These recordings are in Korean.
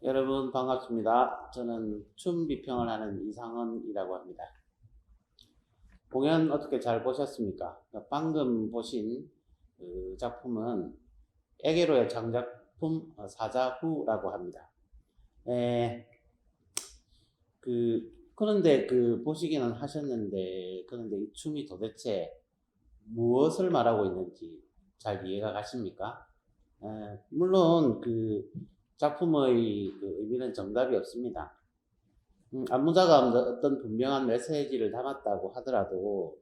여러분 반갑습니다. 저는 춤 비평을 하는 이상헌이라고 합니다. 공연 어떻게 잘 보셨습니까? 방금 보신 그 작품은 에게로의 장작품 사자후라고 합니다. 그런데 보시기는 하셨는데, 그런데 이 춤이 도대체 무엇을 말하고 있는지 잘 이해가 가십니까? 물론 작품의 그 의미는 정답이 없습니다. 안무자가 어떤 분명한 메시지를 담았다고 하더라도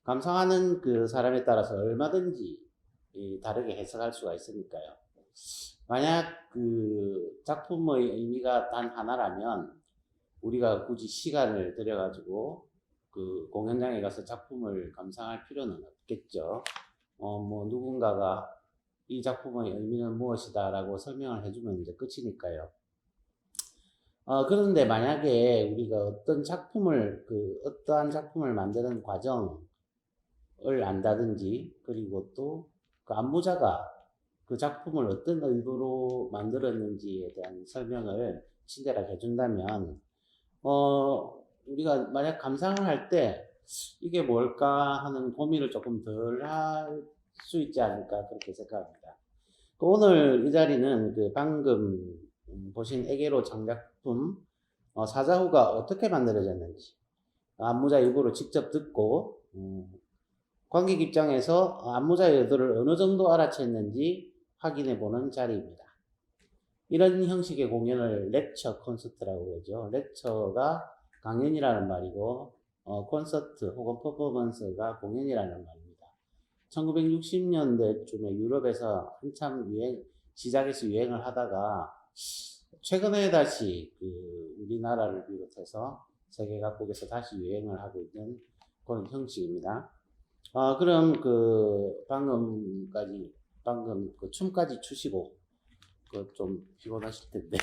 감상하는 그 사람에 따라서 얼마든지 다르게 해석할 수가 있으니까요. 만약 그 작품의 의미가 단 하나라면 우리가 굳이 시간을 들여가지고 그 공연장에 가서 작품을 감상할 필요는 없겠죠. 뭐 누군가가 이 작품의 의미는 무엇이다라고 설명을 해주면 이제 끝이니까요. 그런데 만약에 우리가 어떠한 작품을 만드는 과정을 안다든지, 그리고 또 그 안무자가 그 작품을 어떤 의도로 만들었는지에 대한 설명을 친절하게 해준다면, 우리가 만약 감상을 할 때 이게 뭘까 하는 고민을 조금 덜 할 수 있지 않을까 그렇게 생각합니다. 오늘 이 자리는 그 방금 보신 에게로 창작품 사자후가 어떻게 만들어졌는지 안무자 일부를 직접 듣고 관객 입장에서 안무자의 의도를 어느 정도 알아챘는지 확인해 보는 자리입니다. 이런 형식의 공연을 렉처 콘서트라고 그러죠. 렉처가 강연이라는 말이고 콘서트 혹은 퍼포먼스가 공연이라는 말입니다. 1960년대쯤에 유럽에서 한참 시작해서 유행을 하다가 최근에 다시 그 우리나라를 비롯해서 세계 각국에서 다시 유행을 하고 있는 그런 형식입니다. 그럼 방금 그 춤까지 추시고 그 좀 피곤하실 텐데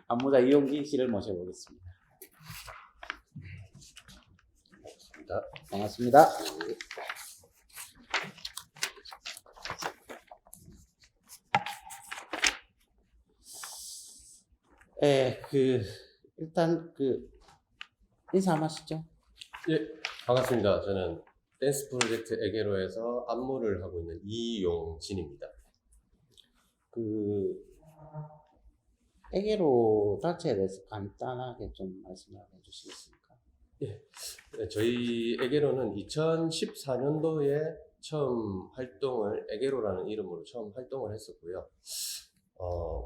안무자 이용진 씨를 모셔보겠습니다. 반갑습니다. 일단 인사 한번 하시죠. 예, 반갑습니다. 저는 댄스 프로젝트 에게로에서 안무를 하고 있는 이용진입니다. 에게로 단체에 대해서 간단하게 좀 말씀해 주시겠습니까? 예, 저희 에게로는 2014년도에 처음 에게로라는 이름으로 처음 활동을 했었고요.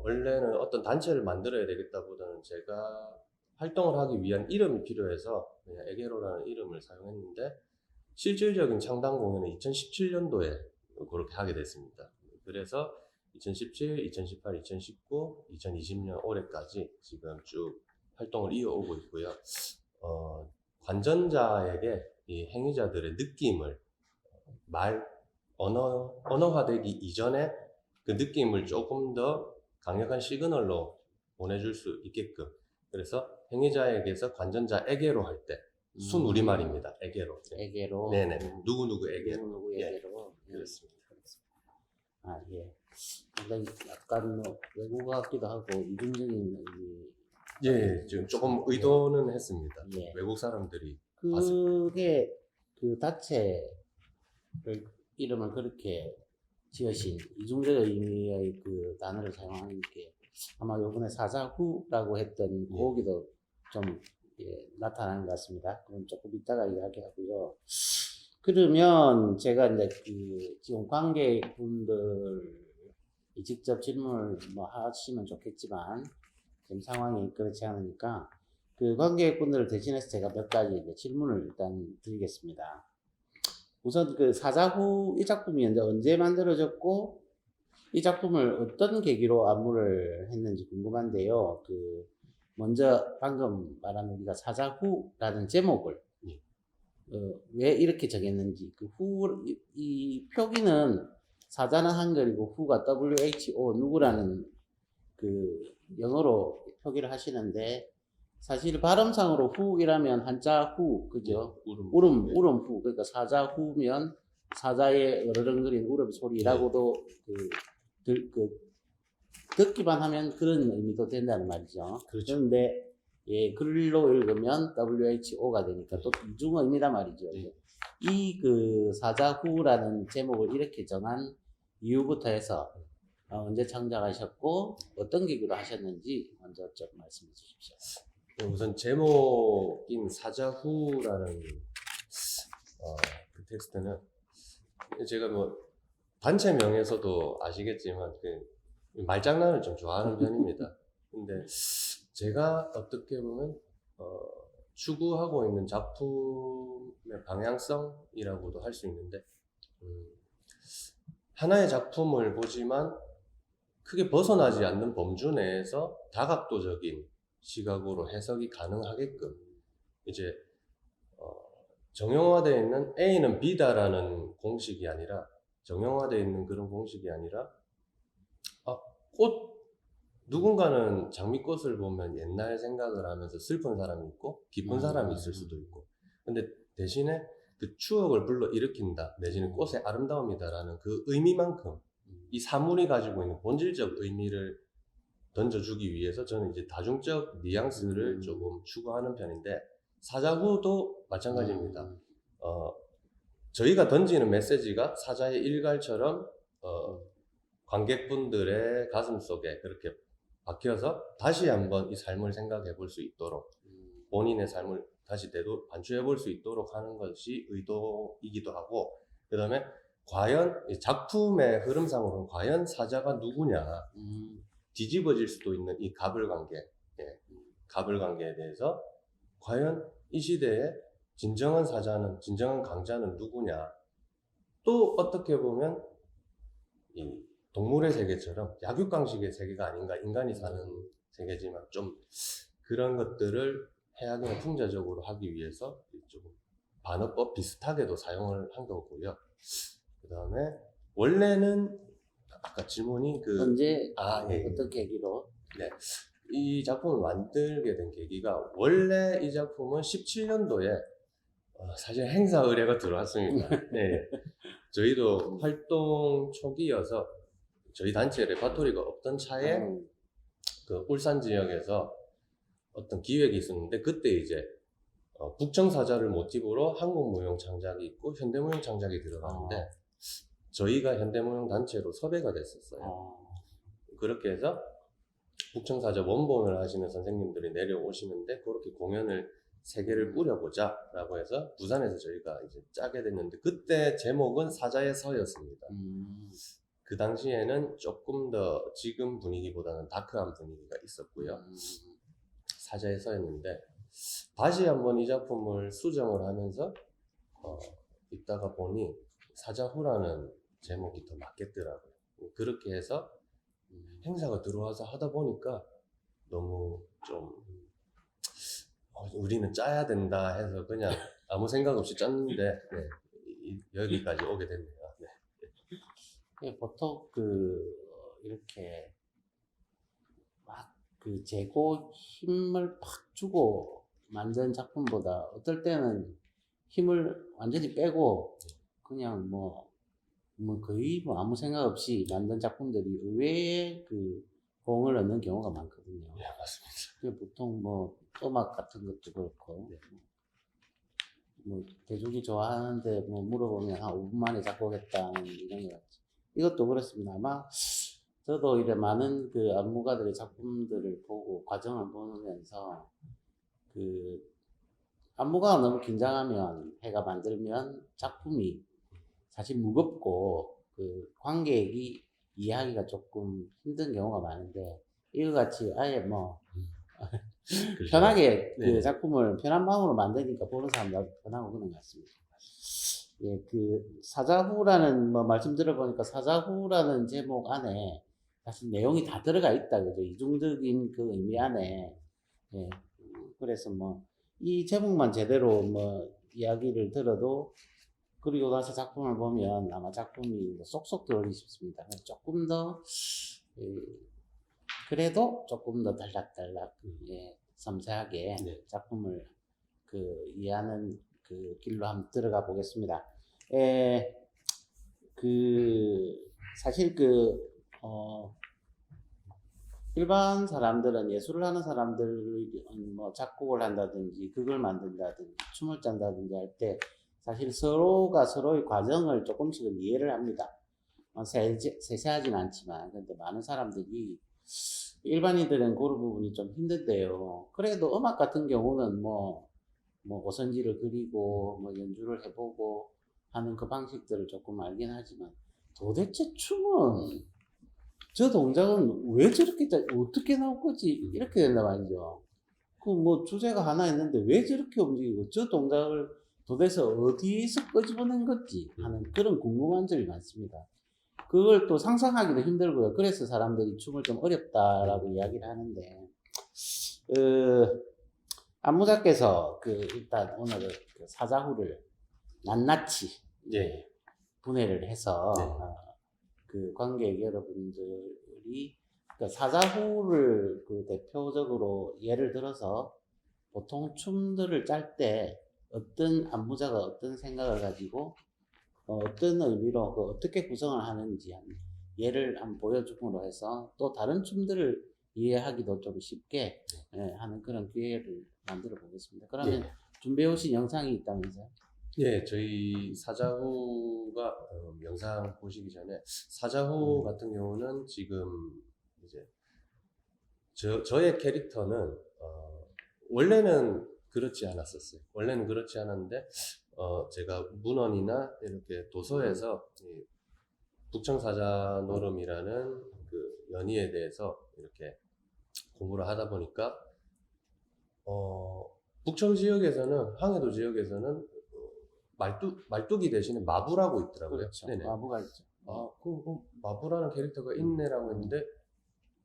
원래는 어떤 단체를 만들어야 되겠다보다는 제가 활동을 하기 위한 이름이 필요해서 그냥 에게로라는 이름을 사용했는데 실질적인 창단 공연은 2017년도에 그렇게 하게 됐습니다. 그래서 2017, 2018, 2019, 2020년 올해까지 지금 쭉 활동을 이어오고 있고요. 관전자에게 이 행위자들의 느낌을 언어화되기 이전에 그 느낌을 조금 더 강력한 시그널로 보내줄 수 있게끔, 그래서 행위자에게서 관전자에게로 할 때 순 우리말입니다. 에게로. 에게로. 네네. 누구누구 에게로. 누구누구 에게로. 예, 그렇습니다. 예. 굉장히 약간 외국어 같기도 하고 이중적인 예, 지금 조금 의도는 했습니다. 예. 외국 사람들이 그게 그 단체를 이름을 그렇게 지으신 이중적 의미의 그 단어를 사용하는 게 아마 요번에 사자후라고 했던 거기도 좀 나타나는 것 같습니다. 그건 조금 이따가 이야기하고요. 그러면 제가 이제 지금 관객분들이 직접 질문을 뭐 하시면 좋겠지만 지금 상황이 그렇지 않으니까 그 관객분들을 대신해서 제가 몇 가지 이제 질문을 일단 드리겠습니다. 우선 그 사자후 이 작품이 언제 만들어졌고 이 작품을 어떤 계기로 안무를 했는지 궁금한데요. 먼저 방금 말한 우리가 사자후라는 제목을 왜 이렇게 정했는지, 이 표기는 사자는 한글이고 후가 WHO 누구라는 영어로 표기를 하시는데 사실 발음상으로 후이라면 한자 후, 그죠? 울음 후. 그러니까 사자 후면 사자의 으르렁거리는 울음소리라고도 듣기만 하면 그런 의미도 된다는 말이죠. 그렇죠. 그런데 글로 읽으면 WHO가 되니까 또 이중 의미다 말이죠. 이 사자후라는 제목을 이렇게 정한 이유부터 해서 언제 창작하셨고 어떤 계기로 하셨는지 먼저 좀 말씀해 주십시오. 우선 제목인 사자후라는 그 텍스트는 제가 뭐 단체명에서도 아시겠지만 말장난을 좀 좋아하는 편입니다. 근데 제가 어떻게 보면 추구하고 있는 작품의 방향성이라고도 할 수 있는데 음, 하나의 작품을 보지만 크게 벗어나지 않는 범주 내에서 다각도적인 시각으로 해석이 가능하게끔 이제 정형화되어 있는 A는 B다라는 공식이 아니라 정형화되어 있는 그런 공식이 아니라 꽃 누군가는 장미꽃을 보면 옛날 생각을 하면서 슬픈 사람이 있고 기쁜 사람이 있을 수도 있고 근데 대신에 그 추억을 불러일으킨다 내지는 꽃의 아름다움이다라는 그 의미만큼 이 사물이 가지고 있는 본질적 의미를 던져주기 위해서 저는 이제 다중적 뉘앙스를 조금 추구하는 편인데 사자후도 마찬가지입니다. 저희가 던지는 메시지가 사자의 일갈처럼 관객분들의 가슴 속에 그렇게 박혀서 다시 한번 이 삶을 생각해 볼 수 있도록 본인의 삶을 다시 반추해 볼 수 있도록 하는 것이 의도이기도 하고 그 다음에 과연 이 작품의 흐름상으로는 과연 사자가 누구냐 뒤집어질 수도 있는 이 가불관계 가불관계에 대해서 과연 이 시대에 진정한 사자는 진정한 강자는 누구냐 또 어떻게 보면 이 동물의 세계처럼 약육강식의 세계가 아닌가 인간이 사는 세계지만 좀 그런 것들을 해학이나 풍자적으로 하기 위해서 조금 반어법 비슷하게도 사용을 한 거고요. 그 다음에 원래는 아까 질문이 언제 예. 어떤 계기로? 네. 이 작품을 만들게 된 계기가 원래 이 작품은 17년도에 사실 행사 의뢰가 들어왔습니다. 네. 저희도 활동 초기여서 저희 단체 레파토리가 없던 차에 그 울산 지역에서 어떤 기획이 있었는데 그때 이제 북청사자를 모티브로 한국무용 창작이 있고 현대무용 창작이 들어가는데 저희가 현대무용 단체로 섭외가 됐었어요. 그렇게 해서 북청사자 원본을 하시는 선생님들이 내려오시는데 그렇게 공연을 3개를 꾸려보자 라고 해서 부산에서 저희가 이제 짜게 됐는데 그때 제목은 사자의 서였습니다. 그 당시에는 조금 더 지금 분위기보다는 다크한 분위기가 있었고요. 사자의 서였는데 다시 한번 이 작품을 수정을 하면서 있다가 보니 사자후라는 제목이 더 맞겠더라고요. 그렇게 해서 행사가 들어와서 하다 보니까 너무 좀 우리는 짜야 된다 해서 그냥 아무 생각 없이 짰는데 여기까지 오게 됐네요. 네. 보통 이렇게 막 재고 힘을 팍 주고 만든 작품보다 어떨 때는 힘을 완전히 빼고 그냥 거의 아무 생각 없이 만든 작품들이 의외의 공을 얻는 경우가 많거든요. 네, 맞습니다. 보통 음악 같은 것도 그렇고 대중이 좋아하는데 물어보면 한 5분 만에 작곡했다는 이런 거 같죠. 이것도 그렇습니다. 아마 저도 이제 많은 안무가들의 작품들을 보고 과정을 보면서 안무가가 너무 긴장하면 해가 만들면 작품이 사실 무겁고 관객이 이해하기가 조금 힘든 경우가 많은데 이거 같이 아예 편하게 작품을 편한 마음으로 만드니까 보는 사람도 편하고 그런 것 같습니다. 예, 사자후라는 말씀 들어보니까 사자후라는 제목 안에 사실 내용이 다 들어가 있다 그죠? 이중적인 의미 안에 예, 그래서 이 제목만 제대로 이야기를 들어도 그리고 나서 작품을 보면 아마 작품이 쏙쏙 들어오기 쉽습니다. 조금 더 그래도 조금 더 달락달락 섬세하게 작품을 이해하는 길로 한번 들어가 보겠습니다. 사실 일반 사람들은 예술을 하는 사람들은 작곡을 한다든지 극을 만든다든지 춤을 짠다든지 할 때 사실 서로가 서로의 과정을 조금씩은 이해를 합니다. 세세하진 않지만 근데 많은 사람들이 일반인들은 그런 부분이 좀 힘든데요. 그래도 음악 같은 경우는 오선지를 그리고 연주를 해보고 하는 그 방식들을 조금 알긴 하지만 도대체 춤은 저 동작은 왜 저렇게 어떻게 나올 거지 이렇게 된단 말이죠. 그 뭐 주제가 하나 있는데 왜 저렇게 움직이고 저 동작을 도대체 어디서 끄집어낸 건지 하는 그런 궁금한 점이 많습니다. 그걸 또 상상하기도 힘들고요. 그래서 사람들이 춤을 좀 어렵다라고 이야기를 하는데, 안무자께서 일단 오늘은 그 사자후를 낱낱이 예. 분해를 해서 네. 그 관객 여러분들이 그러니까 사자후를 그 대표적으로 예를 들어서 보통 춤들을 짤 때 어떤 안무자가 어떤 생각을 가지고 어떤 의미로 어떻게 구성을 하는지 예를 한번 보여줌으로 해서 또 다른 춤들을 이해하기도 좀 쉽게 하는 그런 기회를 만들어 보겠습니다. 그러면 예. 준비해 오신 영상이 있다면서요? 예, 저희 사자후가 영상 보시기 전에 사자후 같은 경우는 지금 이제 저의 캐릭터는 원래는 그렇지 않았었어요. 원래는 그렇지 않았는데 제가 문헌이나 이렇게 도서에서 이 북청사자 노름이라는 그 연희에 대해서 이렇게 공부를 하다 보니까 북청 지역에서는 항해도 지역에서는 말뚝이 대신에 마부라고 있더라고요. 그렇죠. 네네. 마부가 있죠. 마부라는 캐릭터가 있네라고 했는데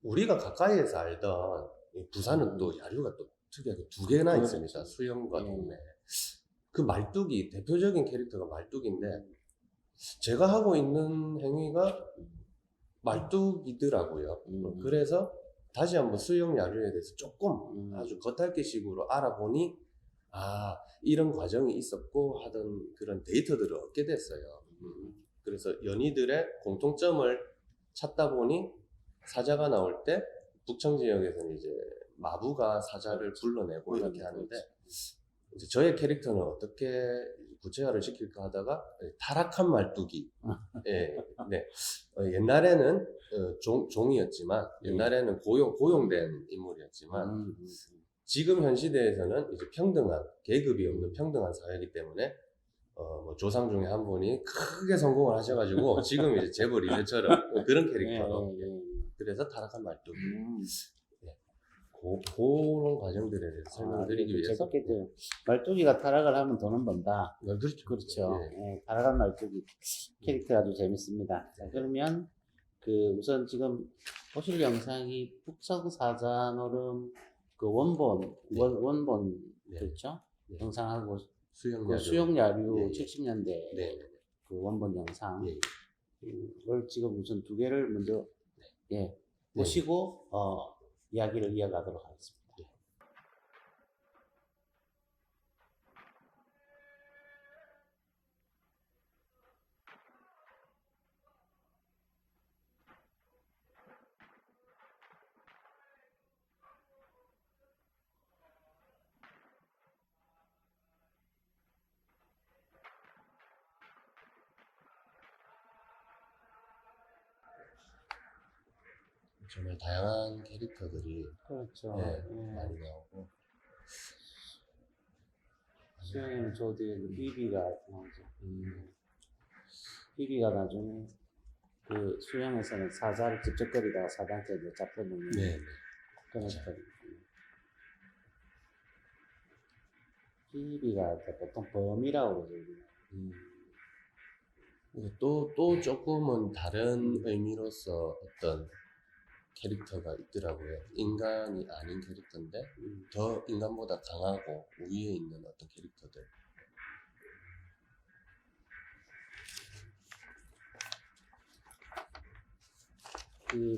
우리가 가까이에서 알던 이 부산은 또 야류가 또 특이하게 두 개나 그렇죠. 있습니다. 수영과 예. 동네. 그 말뚝이 대표적인 캐릭터가 말뚝인데 제가 하고 있는 행위가 말뚝이더라고요. 그래서 다시 한번 수영 야류에 대해서 조금 아주 겉핥기식으로 알아보니 이런 과정이 있었고 하던 그런 데이터들을 얻게 됐어요. 그래서 연희들의 공통점을 찾다 보니 사자가 나올 때 북청 지역에서는 이제 마부가 사자를 불러내고 이렇게 하는데 이제 저의 캐릭터는 어떻게 구체화를 시킬까 하다가 타락한 말뚝이 예, 네. 옛날에는 종이었지만 옛날에는 고용된 인물이었지만 지금 현 시대에서는 이제 평등한 계급이 없는 평등한 사회이기 때문에 뭐 조상 중에 한 분이 크게 성공을 하셔가지고 지금 이제 재벌 이제처럼 그런 캐릭터로 그래서 타락한 말뚝이 그런 과정들에 대해서 설명드리기 위해서 말뚝이가 타락을 하면 돈은 번다. 그렇죠. 그렇죠. 예. 타락한 말뚝이 캐릭터 아주 재밌습니다. 자, 그러면 우선 지금 보실 영상이 북청사자노름 그 원본 네. 원본 네. 그렇죠? 네. 영상하고 수영야류 수영야류 예. 70년대 네. 그 원본 영상 예. 을 지금 우선 두 개를 먼저 보시고 이야기를 이어가도록 하겠습니다. 정말 다양한 캐릭터들이 그렇죠. 많이 나오고 수영에는 저 뒤에 비비가 나오죠. 비비가 나중에 그 수영에서는 사자를 찝쩍거리다가 사자한테 잡혀먹는 네. 그런 스타일. 비비가 보통 범이라고 그러죠. 또 조금은 다른 의미로서 어떤 캐릭터가 있더라고요. 인간이 아닌 캐릭터인데 더 인간보다 강하고 위에 있는 어떤 캐릭터들.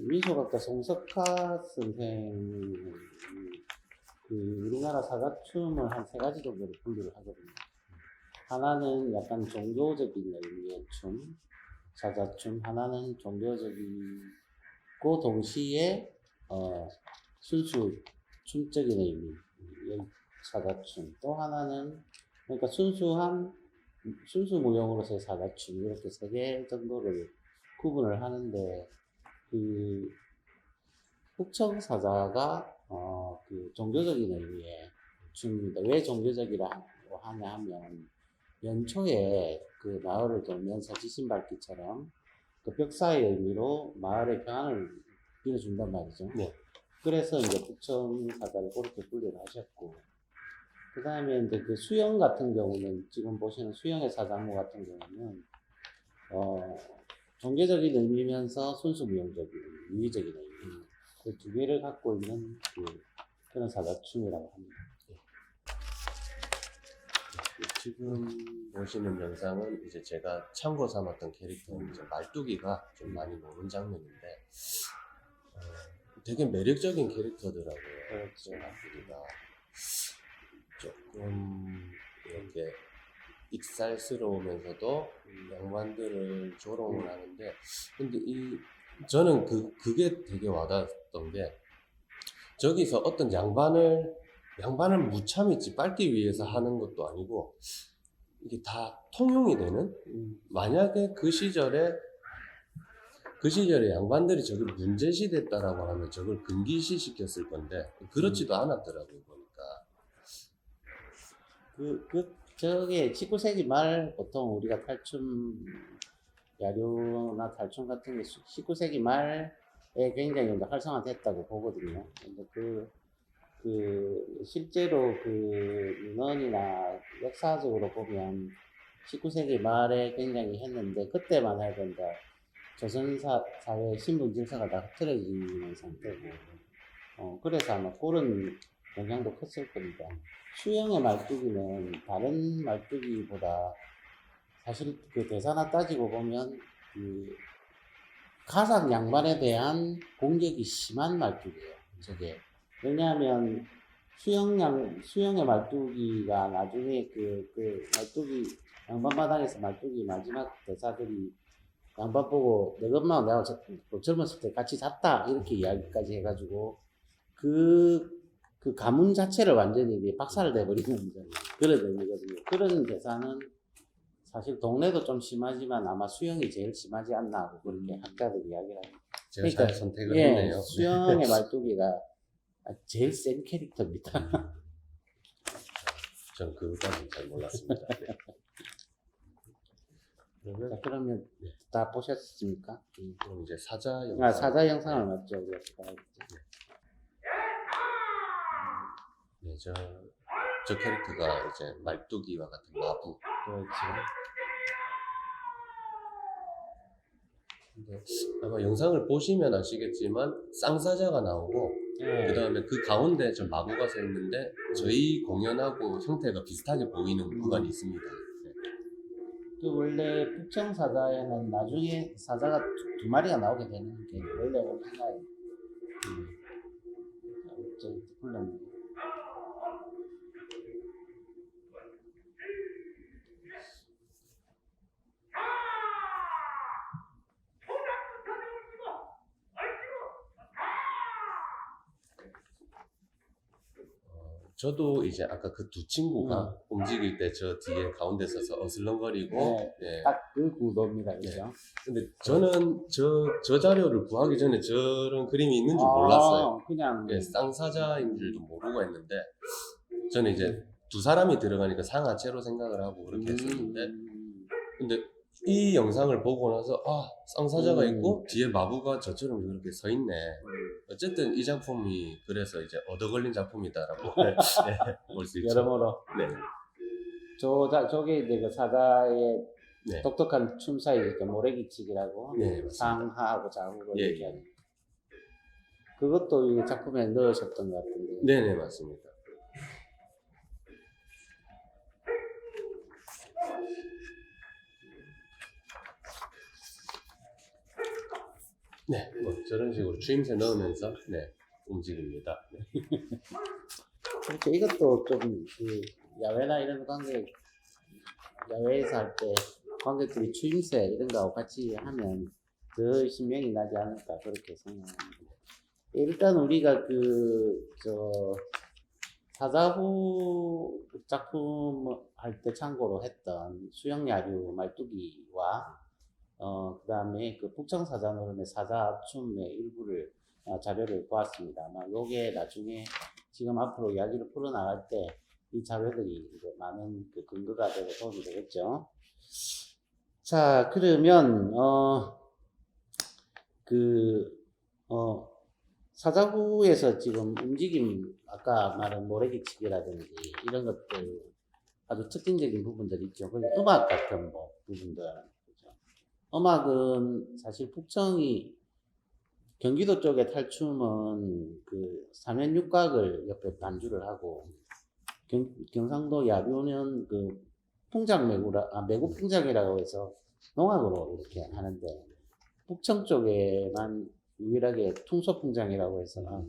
미소각가 송석화 선생은 우리나라 사자춤을 한 세 가지 정도로 분류를 하거든요. 하나는 약간 종교적인 의미의 춤, 사자춤. 하나는 종교적이고 동시에 순수 춤적인 의미의 사자춤. 또 하나는 그러니까 순수 무용으로서의 사자춤. 이렇게 세 개 정도를 구분을 하는데 북청사자가 종교적인 의미의 춤입니다. 왜 종교적이라고 하냐 하면 연초에 그 마을을 돌면서 지신밟기처럼 그 벽사의 의미로 마을의 평안을 빌어준단 말이죠. 네. 그래서 이제 북청사자를 그렇게 분류를 하셨고, 그 다음에 이제 그 수영 같은 경우는 지금 보시는 수영의 사자무 같은 경우는 종교적인 의미면서 순수무용적인 유의적인 의미 그 두 개를 갖고 있는 그런 사자춤이라고 합니다. 지금 보시는 영상은 이제 제가 참고 삼았던 캐릭터는 이제 말뚝이가 좀 많이 노는 장면인데 되게 매력적인 캐릭터더라고요. 그렇죠. 말뚝이가 조금 이렇게 익살스러우면서도 양반들을 조롱을 하는데 근데 저는 그게 되게 와닿았던 게 저기서 어떤 양반을 무참히 빨기 위해서 하는 것도 아니고 이게 다 통용이 되는 만약에 그 시절에 양반들이 저걸 문제시됐다라고 하면 저걸 금기시 시켰을 건데 그렇지도 않았더라고요 보니까. 저게 19세기 말 보통 우리가 탈춤 야류나 탈춤 같은 게 19세기 말에 굉장히 이제 활성화됐다고 보거든요. 근데 실제로 민원이나 역사적으로 보면 19세기 말에 굉장히 했는데 그때만 해도 이제 조선 사회 신분 질서가 다 흐트러지는 상태고 그래서 아마 그런 영향도 컸을 겁니다. 수영의 말뚝이는 다른 말뚝이보다 사실 그 대사나 따지고 보면 가상 양반에 대한 공격이 심한 말뚝이에요. 저게 왜냐하면 수영의 말뚝이가 나중에 말뚝이 양반마당에서 말뚝이 마지막 대사들이 양반 보고 내 것만 내가 젊었을 때 같이 잤다 이렇게 이야기까지 해가지고 그 가문 자체를 완전히 박살을 내버리는 그런 의미거든요. 그런 대사는 사실 동네도 좀 심하지만 아마 수영이 제일 심하지 않나 하고 그렇게 학자들이 이야기를 합니다. 제가 잘 선택을 예, 했네요. 수영의 말뚝이가 제일 센 캐릭터입니다. 전 그거까지는 잘 몰랐습니다. 네. 자, 그러면 다 보셨습니까? 그럼 이제 사자 영상. 사자 영상을 맞죠? 우리가 네, 저 캐릭터가 이제 말뚝이와 같은 마부. 그렇죠. 근데 아마 영상을 보시면 아시겠지만 쌍사자가 나오고 그 다음에 그 가운데 저 마부가 서 있는데 저희 공연하고 형태가 비슷하게 보이는 구간이 있습니다. 네. 원래 북청 사자에는 나중에 사자가 두 마리가 나오게 되는 게 원래 하나의 훈련. 저도 이제 아까 그 두 친구가 움직일 때 저 뒤에 가운데 서서 어슬렁거리고 네, 딱 그 구도입니다. 그죠? 근데 저는 저 자료를 구하기 전에 저런 그림이 있는 줄 몰랐어요. 그냥 쌍사자인 줄도 모르고 했는데 저는 이제 두 사람이 들어가니까 상하체로 생각을 하고 그렇게 했었는데 근데 이 영상을 보고 나서 쌍사자가 있고 뒤에 마부가 저처럼 이렇게 서 있네. 어쨌든 이 작품이 그래서 이제 얻어걸린 작품이다라고 볼 수 있죠. 여러모로 네. 저게 이제 그 사자의 네. 독특한 춤사위 모래기치기라고 네, 상하하고 좌우를 예, 얘기하는 그것도 이 작품에 넣으셨던 것 같은데. 네네 맞습니다. 네, 뭐 저런 식으로 추임새 넣으면서 움직입니다. 네. 그렇죠. 이것도 좀 야외나 이런 야외에서 할 때 관객들이 추임새 이런 거하고 같이 하면 더 신명이 나지 않을까 그렇게 생각합니다. 일단 우리가 사자후 작품 할 때 참고로 했던 수영야류 말뚝이와 그 다음에 그 북청사자노름의 사자춤의 일부를 자료를 보았습니다. 아마 요게 나중에 지금 앞으로 이야기를 풀어나갈 때 이 자료들이 이제 많은 근거가 되고 도움이 되겠죠. 자, 그러면 사자구에서 지금 움직임, 아까 말한 모래기치기라든지 이런 것들 아주 특징적인 부분들이 있죠. 그리고 음악 같은 뭐 부분들. 그죠? 음악은 사실 북청이 경기도 쪽의 탈춤은 그 삼연육각을 옆에 반주를 하고 경상도 야뷰는 그 매구 풍장이라고 해서 농악으로 이렇게 하는데 북청 쪽에만 유일하게 퉁소풍장이라고 해서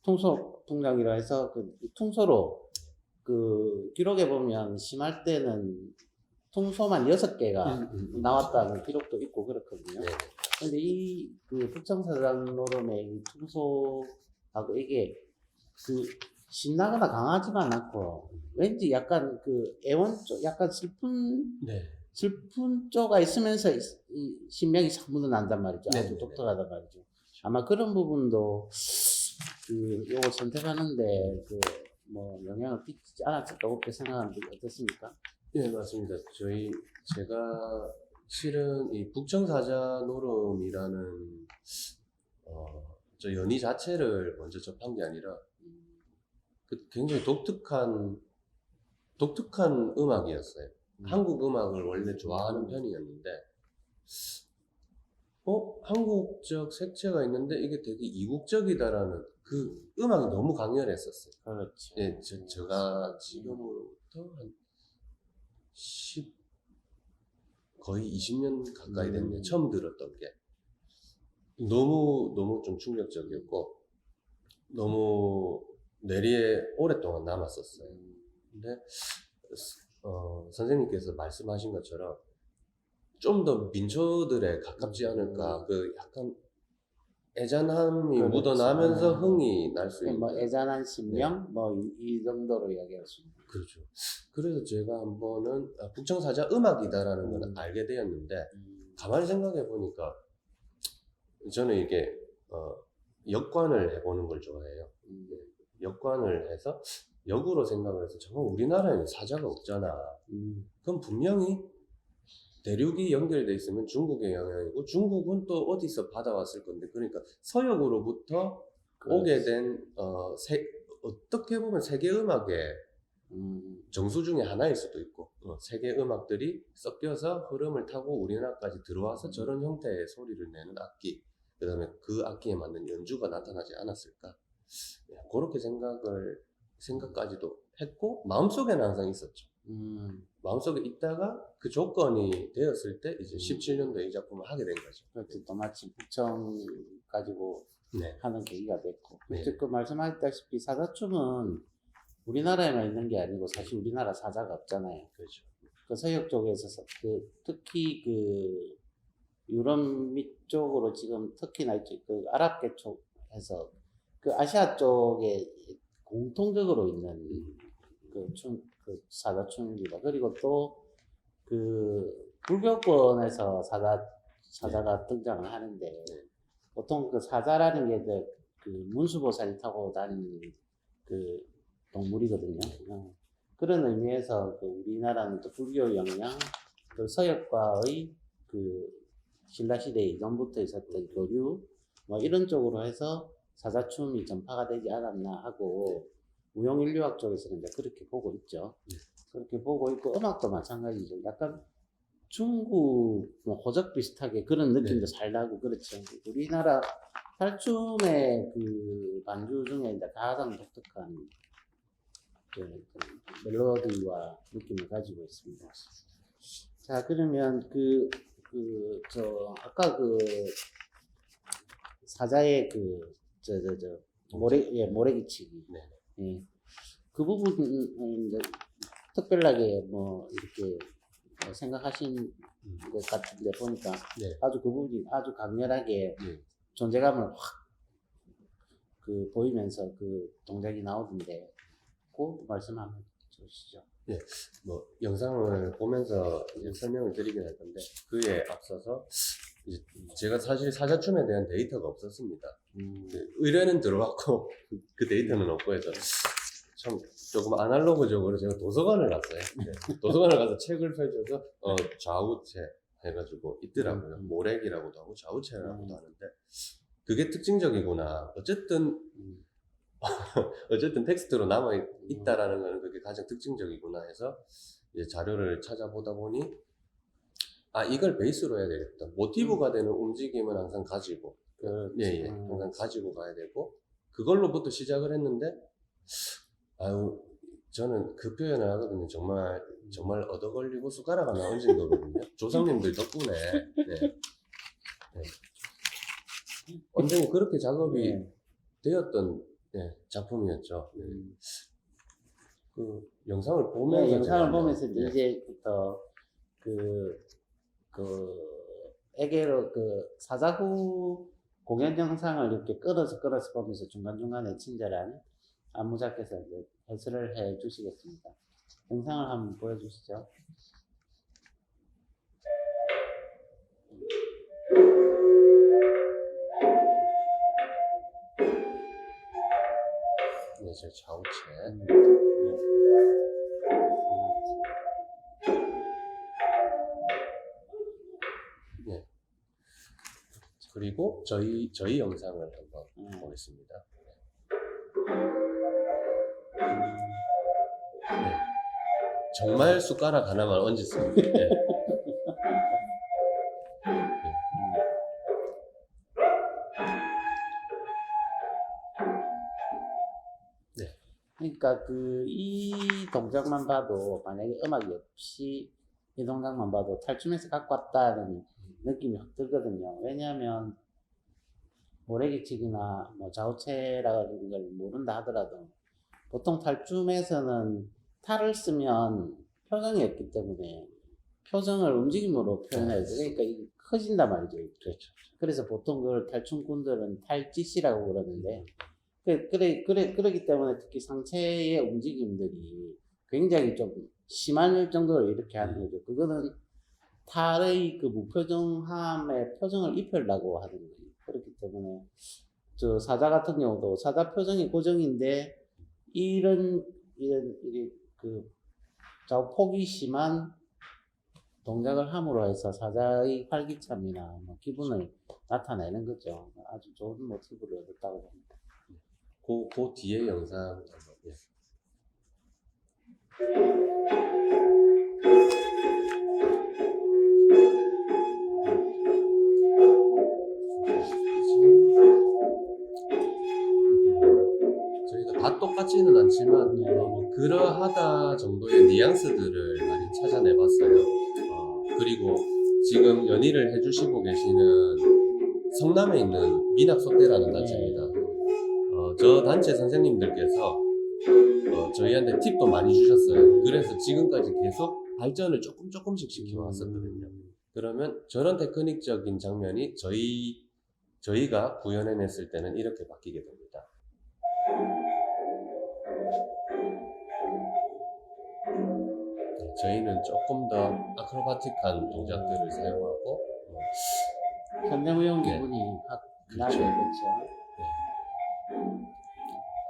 퉁소풍장이라 해서 그 퉁소로 그 기록에 보면 심할 때는 퉁소만 6개가 나왔다는 기록도 있고 그렇거든요. 네. 근데 이 그 북청사장 노름의 이 퉁소하고 이게 그 신나거나 강하지만 않고 왠지 약간 그 애원 쪽 약간 슬픈 네. 쪽가 있으면서 이 신명이 싹 묻어난단 말이죠. 네, 아주 네, 네. 독특하단 말이죠. 아마 그런 부분도 그 요거 선택하는데 그 뭐 영향을 끼치지 않았을까 그렇게 생각하는데 어떻습니까? 네, 맞습니다. 제가 실은 이 북청사자 노름이라는 저 연희 자체를 먼저 접한 게 아니라 그 굉장히 독특한 음악이었어요. 한국 음악을 원래 좋아하는 편이었는데, 한국적 색채가 있는데 이게 되게 이국적이다라는 그 음악이 너무 강렬했었어요. 그렇죠. 예, 제가 지금으로부터 한 10, 거의 20년 가까이 됐네요. 처음 들었던 게. 너무 좀 충격적이었고, 너무 뇌리에 오랫동안 남았었어요. 근데, 선생님께서 말씀하신 것처럼 좀 더 민초들에 가깝지 않을까. 그 약간 애잔함이 그렇죠. 묻어나면서 흥이 날 수 있는. 뭐 애잔한 신명 뭐 이 정도로 이야기할 수 있는. 그렇죠. 그래서 제가 한 번은 북청사자 음악이다라는 건 알게 되었는데 가만히 생각해 보니까 저는 이게 역관을 해보는 걸 좋아해요. 역관을 해서 역으로 생각을 해서 정말 우리나라에는 사자가 없잖아. 그럼 분명히 대륙이 연결돼 있으면 중국의 영향이고 중국은 또 어디서 받아왔을 건데 그러니까 서역으로부터 오게 된 어떻게 보면 세계 음악의 정수 중에 하나일 수도 있고 세계 음악들이 섞여서 흐름을 타고 우리나라까지 들어와서 저런 형태의 소리를 내는 악기 그 다음에 그 악기에 맞는 연주가 나타나지 않았을까 그렇게 생각까지도 했고 마음속에는 항상 있었죠. 마음속에 있다가 그 조건이 되었을 때 이제 17년도에 이 작품을 하게 된 거죠. 그렇죠. 또 마침 북청 가지고 네. 하는 계기가 됐고. 네. 그 말씀하셨다시피 사자춤은 우리나라에만 있는 게 아니고 사실 우리나라 사자가 없잖아요. 그렇죠. 그 서역 쪽에서 특히 그 유럽 쪽으로 지금 특히나 그 아랍계 쪽에서 그 아시아 쪽에 공통적으로 있는 그 사자춤입니다. 그리고 또 그 불교권에서 사자가 등장을 하는데 보통 그 사자라는 게 그 문수보살이 타고 다니는 그 동물이거든요. 그런 의미에서 그 우리나라는 또 불교 영향, 그 서역과의 그 신라시대 이전부터 있었던 교류, 뭐 이런 쪽으로 해서 사자춤이 전파가 되지 않았나 하고, 무용인류학 쪽에서는 이제 그렇게 보고 있죠. 그렇게 보고 있고, 음악도 마찬가지죠. 약간 중국, 뭐 호적 비슷하게 그런 느낌도 살나고, 그렇죠. 우리나라 탈춤의 그 반주 중에 이제 가장 독특한 그 멜로디와 느낌을 가지고 있습니다. 자, 그러면 아까 사자의 모래기치기. 네. 예. 그 부분은 이제 특별하게 뭐 이렇게 생각하신 것 같은데 보니까 아주 그 부분이 아주 강렬하게 존재감을 확 보이면서 그 동작이 나오던데 그 말씀 한번 주시죠. 예, 뭐 영상을 보면서 이제 설명을 드리긴 할 건데 그에 앞서서 이제 제가 사실 사자춤에 대한 데이터가 없었습니다. 의뢰는 들어왔고 그 데이터는 없고 해서 참 조금 아날로그적으로 제가 도서관을 갔어요. 도서관을 가서 책을 펼쳐서 좌우체 해가지고 있더라고요. 음. 모렉이라고도 하고 좌우체라고도 음. 하는데 그게 특징적이구나. 어쨌든 텍스트로 남아 있다라는 거는 그게 가장 특징적이구나 해서 이제 자료를 찾아보다 보니 이걸 베이스로 해야 되겠다. 모티브가 되는 움직임은 항상 가지고 예, 항상 가지고 가야 되고 그걸로부터 시작을 했는데 저는 그 표현을 하거든요. 정말 얻어 걸리고 숟가락 하나 얹은 거거든요. 조상님들 덕분에 네. 완전히 그렇게 작업이 되었던 작품이었죠. 그 영상을 보면서 영상을 보면서 네. 이제부터 에게로 사자후 공연 영상을 이렇게 끌어서 보면서 중간중간에 친절한 안무자께서 이제 해설을 해 주시겠습니다. 영상을 한번 보여주시죠. 네, 제 좌우체. 네. 그리고 저희 영상을 한번 보겠습니다. 네. 정말 숟가락 하나만 얹었습니다. 네. 그러니까 이 동작만 봐도 만약에 음악이 없이 이 동작만 봐도 탈춤에서 갖고 왔다는 느낌이 확 들거든요. 왜냐하면 모래기치기나 뭐 좌우체라는 걸 모른다 하더라도 보통 탈춤에서는 탈을 쓰면 표정이 없기 때문에 표정을 움직임으로 표현해야 돼. 그러니까 이게 커진단 말이죠. 그렇죠. 그래서 보통 그걸 탈춤꾼들은 탈짓이라고 그러는데 그러기 때문에 특히 상체의 움직임들이 굉장히 좀 심할 정도로 이렇게 하는 거죠. 그거는 탈의 그 무표정함에 표정을 입히려고 하는 거예요. 그렇기 때문에 저 사자 같은 경우도 사자 표정이 고정인데 이런 그 좌우폭이 심한 동작을 함으로 해서 사자의 활기참이나 뭐 기분을 나타내는 거죠. 아주 좋은 모티브를 얻었다고 봅니다. 그 뒤에 영상 한번 저희가 다 똑같지는 않지만 그러하다 정도의 뉘앙스들을 많이 찾아내봤어요. 그리고 지금 연희를 해주시고 계시는 성남에 있는 민학소대라는 단체입니다. 저 단체 선생님들께서 저희한테 팁도 많이 주셨어요. 그래서 지금까지 계속 발전을 조금씩 시켜왔었거든요. 그러면 저런 테크닉적인 장면이 저희가 구현해냈을 때는 이렇게 바뀌게 됩니다. 저희는 조금 더 아크로바틱한 동작들을 사용하고 현대무용 기분이 확 나게 그렇죠. 그렇죠.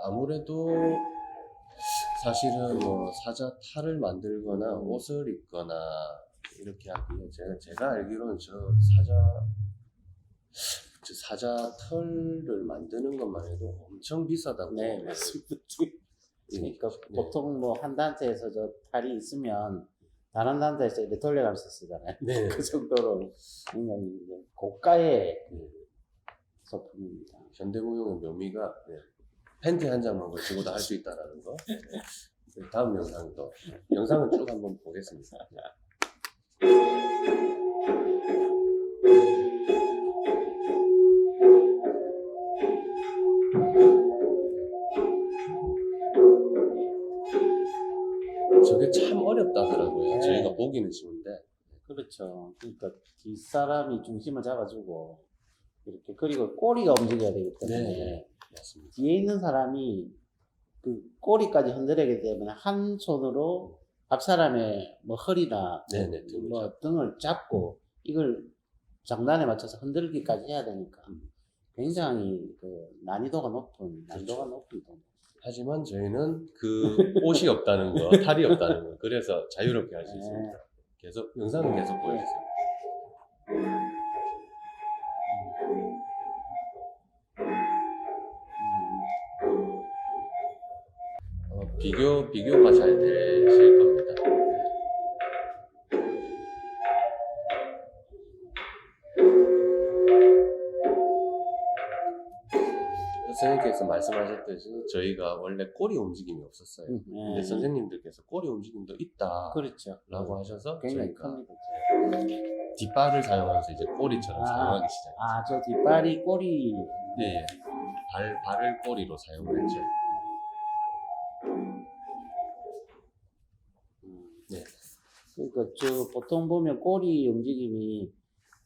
아무래도 사실은 뭐 사자 탈을 만들거나 옷을 입거나 이렇게 하기에 제가 알기로는 저 사자 털을 만드는 것만 해도 엄청 비싸다고. 네, 맞습니다. 그러니까 네. 보통 뭐 한 단체에서 저 탈이 있으면 다른 단체에서 이렇게 돌려가면서 쓰잖아요. 네. 그 정도로 굉장히 이제 고가의 소품입니다. 현대무용의 묘미가 팬티 한 장만 걸치고도 할 수 있다라는 거. 다음 영상은 쭉 한번 보겠습니다. 저게 참 어렵다더라고요. 저희가 보기는 쉬운데. 그렇죠. 그러니까 뒷사람이 중심을 잡아주고 이렇게 그리고 꼬리가 움직여야 되기 때문에 맞습니다. 뒤에 있는 사람이 그 꼬리까지 흔들어야 되면 한 손으로 앞사람의 뭐 허리나 뭐 등을 잡고 이걸 장단에 맞춰서 흔들기까지 해야 되니까 굉장히 그 난이도가 높은 동. 하지만 저희는 그 옷이 없다는 거, 탈이 없다는 거, 그래서 자유롭게 할 수 있습니다. 계속 영상은 계속 보여주세요. 비교가 잘 되실 겁니다. 선생님께서 말씀하셨듯이 저희가 원래 꼬리 움직임이 없었어요. 근데 선생님들께서 꼬리 움직임도 있다라고 그렇죠. 하셔서 굉장히 저희가 큽니다. 뒷발을 사용하면서 이제 꼬리처럼 사용하기 시작했죠. 저 뒷발이 꼬리. 예. 발을 꼬리로 사용을 했죠. 네. 그러니까 보통 보면 꼬리 움직임이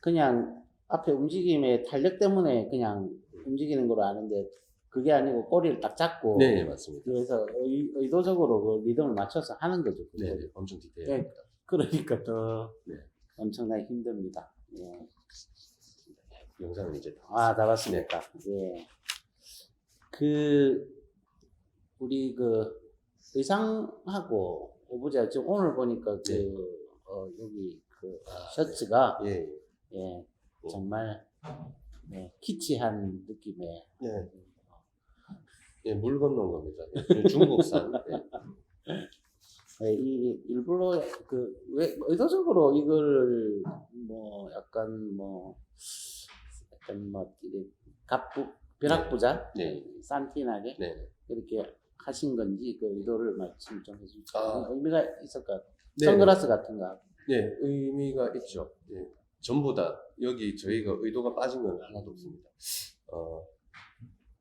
그냥 앞에 움직임의 탄력 때문에 그냥 움직이는 걸로 아는데 그게 아니고 꼬리를 딱 잡고 네, 맞습니다. 그래서 의도적으로 그 리듬을 맞춰서 하는 거죠. 네, 그거를. 엄청 디테일합니다. 그러니까 더 네. 엄청나게 힘듭니다. 예. 영상은 이제 다 봤습니까? 예. 우리 의상하고 오브제 지금 오늘 보니까 네. 여기 셔츠가 예. 예, 정말 키치한 느낌의 예, 물 건너온 겁니다. 중국산. 일부러 왜 의도적으로 이걸 약간 이게 벼락부자 네. 산티나게 네. 이렇게 하신 건지 그 의도를 말씀 좀 해주세요. 아. 의미가 있을까요? 네. 선글라스 같은 거. 네, 의미가 있죠. 예. 전부 다 여기 저희가 의도가 빠진 건 하나도 없습니다.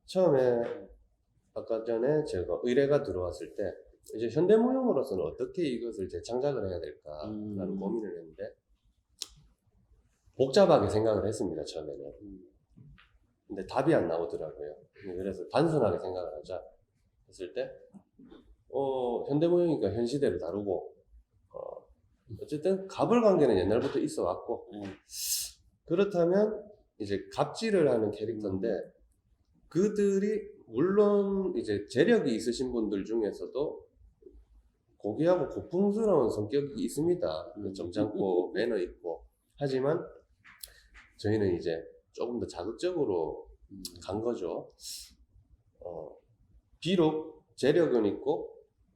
처음에 아까 전에 제가 의뢰가 들어왔을 때 이제 현대무용으로서는 어떻게 이것을 재창작을 해야 될까라는 고민을 했는데 복잡하게 생각을 했습니다. 처음에는. 근데 답이 안 나오더라고요. 그래서 단순하게 생각을 하자 했을 때 현대무용이니까 현 시대를 다루고 어쨌든 갑을 관계는 옛날부터 있어 왔고 그렇다면 이제 갑질을 하는 캐릭터인데 그들이 물론 이제 재력이 있으신 분들 중에서도 고귀하고 고풍스러운 성격이 있습니다. 점잖고 매너 있고 하지만 저희는 이제 조금 더 자극적으로 간 거죠. 비록 재력은 있고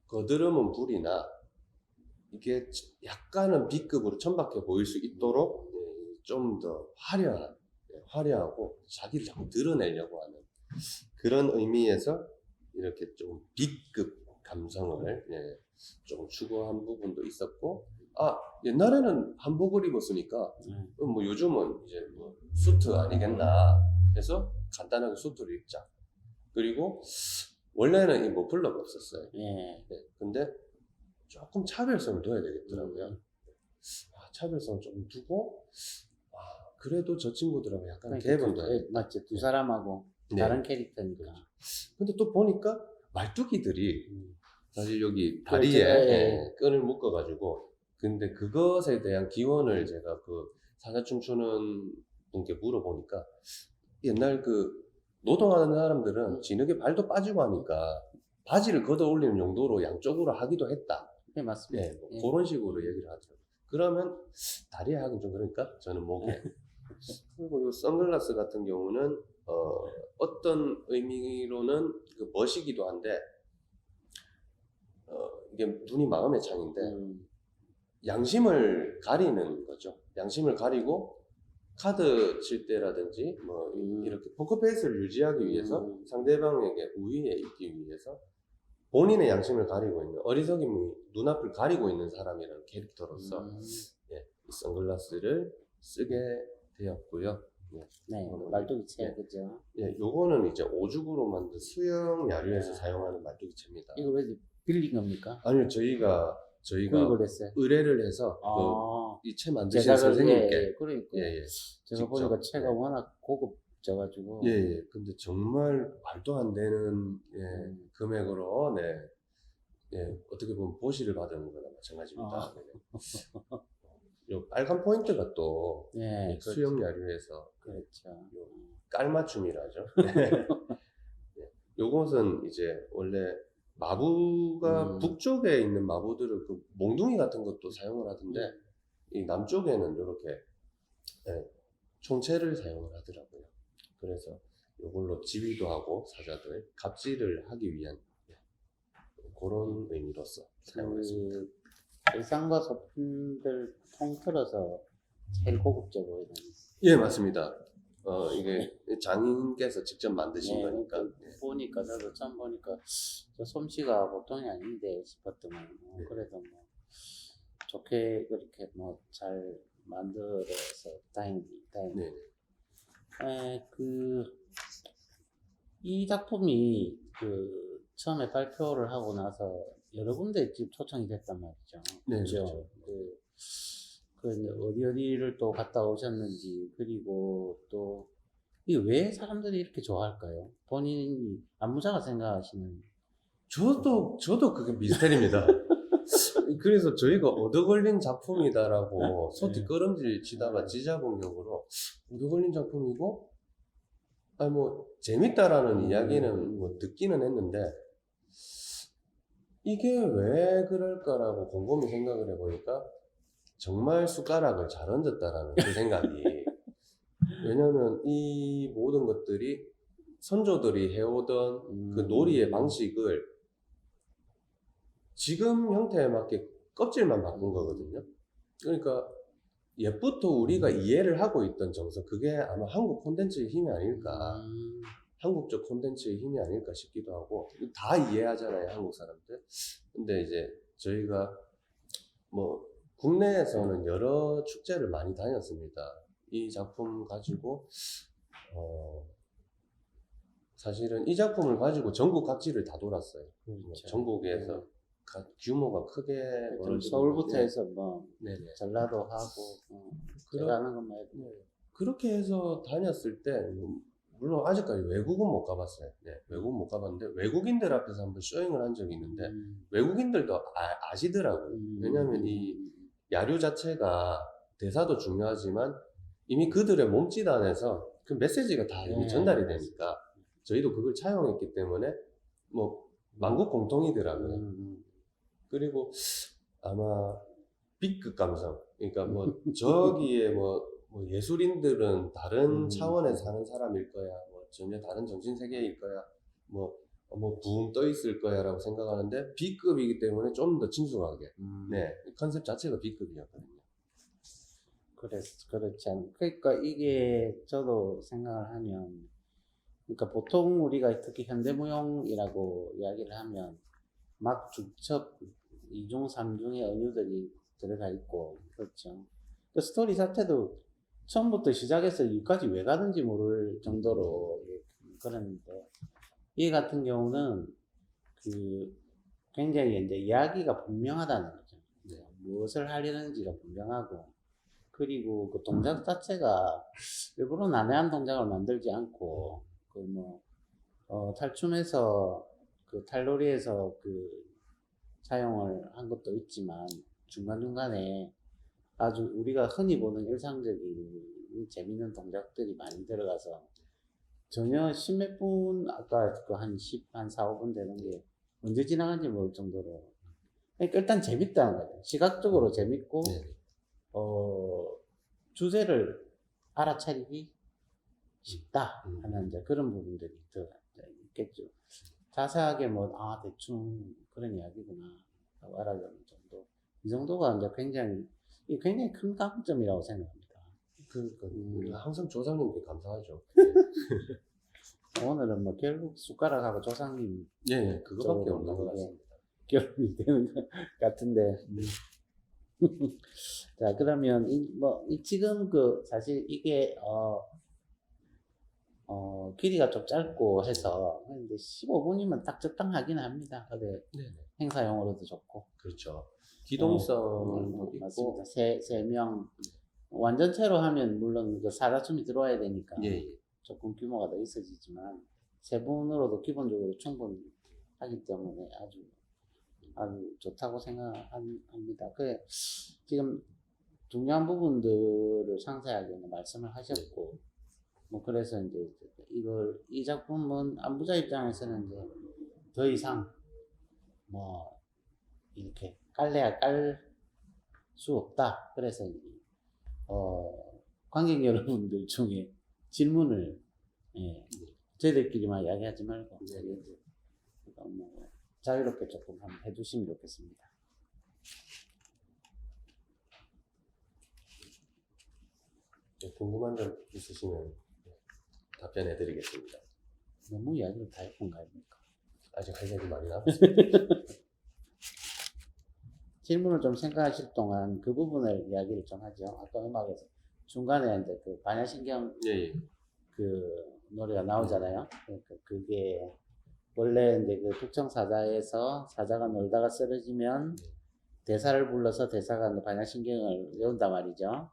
거드름은 불이나 이게 약간은 B급으로 천박해 보일 수 있도록 좀 더 화려하고 자기를 자꾸 드러내려고 하는 그런 의미에서 이렇게 좀 B급 감성을 조금 추구한 부분도 있었고 옛날에는 한복을 입었으니까 뭐 요즘은 이제 뭐 수트 아니겠나 해서 간단하게 수트를 입자. 그리고 원래는 이 머플러가 없었어요. 근데 조금 차별성을 둬야 되겠더라고요. 차별성을 좀 두고 그래도 저 친구들하고 약간 갭은 둬야 맞죠. 두 사람하고 다른 캐릭터니까. 근데 또 보니까 말뚝이들이 사실 여기 다리에 끈을 묶어가지고 근데 그것에 대한 기원을 제가 그 사자춤 추는 분께 물어보니까 옛날 노동하는 사람들은 진흙에 발도 빠지고 하니까 바지를 걷어 올리는 용도로 양쪽으로 하기도 했다. 네, 맞습니다. 그런 식으로 얘기를 하더라고요. 그러면 다리에 하긴 좀 그러니까 저는 목에. 그리고 이 선글라스 같은 경우는 어떤 의미로는 멋이기도 한데 이게 눈이 마음의 창인데 양심을 가리는 거죠. 양심을 가리고 카드 칠 때라든지 뭐 이렇게 포커페이스를 유지하기 위해서 상대방에게 우위에 있기 위해서 본인의 양심을 가리고 있는 어리석임이 눈앞을 가리고 있는 사람이라는 캐릭터로서 이 선글라스를 쓰게 되었고요. 말뚝이체 그죠? 요거는 이제 오죽으로 만든 수영 야류에서 사용하는 말뚝이체입니다. 이거 왜 빌린 겁니까? 아니요, 저희가 의뢰를 해서 이 체 만드신 선생님께 그러니까 제가 직접, 보니까 체가 워낙 고급져가지고 근데 정말 말도 안 되는 금액으로 어떻게 보면 보시를 받은 거나 마찬가지입니다. 요 빨간 포인트가 또 수영 야류에서 그렇죠. 깔맞춤이라죠. 요것은 이제 원래 마부가 북쪽에 있는 마부들은 몽둥이 같은 것도 사용을 하던데 이 남쪽에는 이렇게 총체를 사용을 하더라고요. 그래서 이걸로 지휘도 하고 사자들 갑질을 하기 위한 그런 의미로서 사용했습니다. 그 일상과 소품들 통틀어서 제일 고급져 보이는. 예, 맞습니다. 이게 장인께서 직접 만드신 네, 거니까. 그러니까 보니까 저도 처음 보니까 저 솜씨가 보통이 아닌데 싶었더만 네. 그래도 뭐 좋게 그렇게 뭐 잘 만들어서 다행히. 네. 이 작품이 그 처음에 발표를 하고 나서 여러 군데 지금 초청이 됐단 말이죠. 네, 그렇죠. 이제 어디를 또 갔다 오셨는지, 그리고 또 이게 왜 사람들이 이렇게 좋아할까요? 본인이 안무자가 생각하시는. 저도 그게 미스테리입니다. 그래서 저희가 얻어걸린 작품이다라고 소티 네. 끌음질 치다가 네. 지자공격으로 얻어걸린 작품이고, 아니 뭐 재밌다라는 이야기는 뭐 듣기는 했는데 이게 왜 그럴까라고 곰곰이 생각을 해보니까 정말 숟가락을 잘 얹었다라는 그 생각이. 왜냐면 이 모든 것들이 선조들이 해오던 그 놀이의 방식을 지금 형태에 맞게 껍질만 바꾼 거거든요. 그러니까 옛부터 우리가 이해를 하고 있던 정서, 그게 아마 한국 콘텐츠의 힘이 아닐까, 한국적 콘텐츠의 힘이 아닐까 싶기도 하고. 다 이해하잖아요, 한국 사람들. 근데 이제 저희가 뭐 국내에서는 여러 축제를 많이 다녔습니다. 이 작품 가지고 사실은 이 작품을 가지고 전국 각지를 다 돌았어요. 그렇죠. 전국에서 규모가 크게 벌어지는 서울부터 건데. 해서 뭐 네네. 전라도 하고 제가 하는 것만 해도 그렇게 해서 다녔을 때 물론 아직까지 외국은 못 가봤어요. 네, 외국은 못 가봤는데 외국인들 앞에서 한번 쇼잉을 한 적이 있는데 외국인들도 아시더라고요. 왜냐하면 이 야류 자체가 대사도 중요하지만 이미 그들의 몸짓 안에서 그 메시지가 다 이미 전달이 되니까 저희도 그걸 차용했기 때문에 뭐 만국 공통이더라고요. 그리고 아마 B급 감성, 그러니까 뭐 저기에 뭐 예술인들은 다른 차원에서 사는 사람일 거야, 뭐 전혀 다른 정신 세계일 거야, 뭐 붕 떠 있을 거야라고 생각하는데 B급이기 때문에 좀 더 친숙하게. 네, 컨셉 자체가 B급이었거든요. 그렇지 않. 그러니까 이게 저도 생각을 하면, 그러니까 보통 우리가 특히 현대무용이라고 이야기를 하면 막 중첩 2중, 3중의 은유들이 들어가 있고, 그렇죠. 그 스토리 자체도 처음부터 시작해서 여기까지 왜 가는지 모를 정도로 그랬는데, 이 같은 경우는 굉장히 이제 이야기가 분명하다는 거죠. 무엇을 하려는지가 분명하고, 그리고 그 동작 자체가 일부러 난해한 동작을 만들지 않고, 탈춤에서 탈놀이에서 사용을 한 것도 있지만 중간중간에 아주 우리가 흔히 보는 일상적인 재밌는 동작들이 많이 들어가서 전혀 십몇 분, 아까 한 4, 5분 되는 게 언제 지나간지 모를 정도로. 그러니까 일단 재밌다는 거죠. 시각적으로 재밌고, 주제를 알아차리기 쉽다 하는 이제 그런 부분들이 있겠죠. 자세하게 대충 그런 이야기구나 하고 알아듣는 정도. 이 정도가 이제 굉장히 큰 강점이라고 생각합니다. 그러니까 항상 조상님께 감사하죠. 오늘은 뭐 결국 숟가락하고 조상님 예, 그거밖에 없는 것 같습니다. 결론이 되는 것 같은데. 자, 그러면 지금 사실 이게 길이가 좀 짧고 해서 근데 15분이면 딱 적당하긴 합니다. 근데 행사용으로도 좋고. 그렇죠. 기동성도 있고. 맞습니다. 세 명 완전체로 하면 물론 사다춤이 들어와야 되니까 조금 규모가 더 있어지지만 세 분으로도 기본적으로 충분히 하기 때문에 아주 좋다고 생각합니다. 지금 중요한 부분들을 상세하게 말씀을 하셨고, 그래서 이제 이 작품은 안부자 입장에서는 이제 더 이상 이렇게 깔 수 없다. 그래서 관객 여러분들 중에 질문을 저희들끼리만 이야기하지 말고 자유롭게 조금 한번 해주시면 좋겠습니다. 궁금한 점 있으시면 답변해 드리겠습니다. 너무 이야기를 다 해본 거 아닙니까? 아직 할 얘기 많이 남았습니다. 질문을 좀 생각하실 동안 그 부분을 이야기를 좀 하죠. 아까 음악에서 중간에 이제 그 반야신경 예, 예. 그 노래가 나오잖아요. 그러니까 그게 원래 이제 그 tuk청 사자에서 사자가 놀다가 쓰러지면 대사를 불러서 대사가 이제 반야신경을 외운단 말이죠.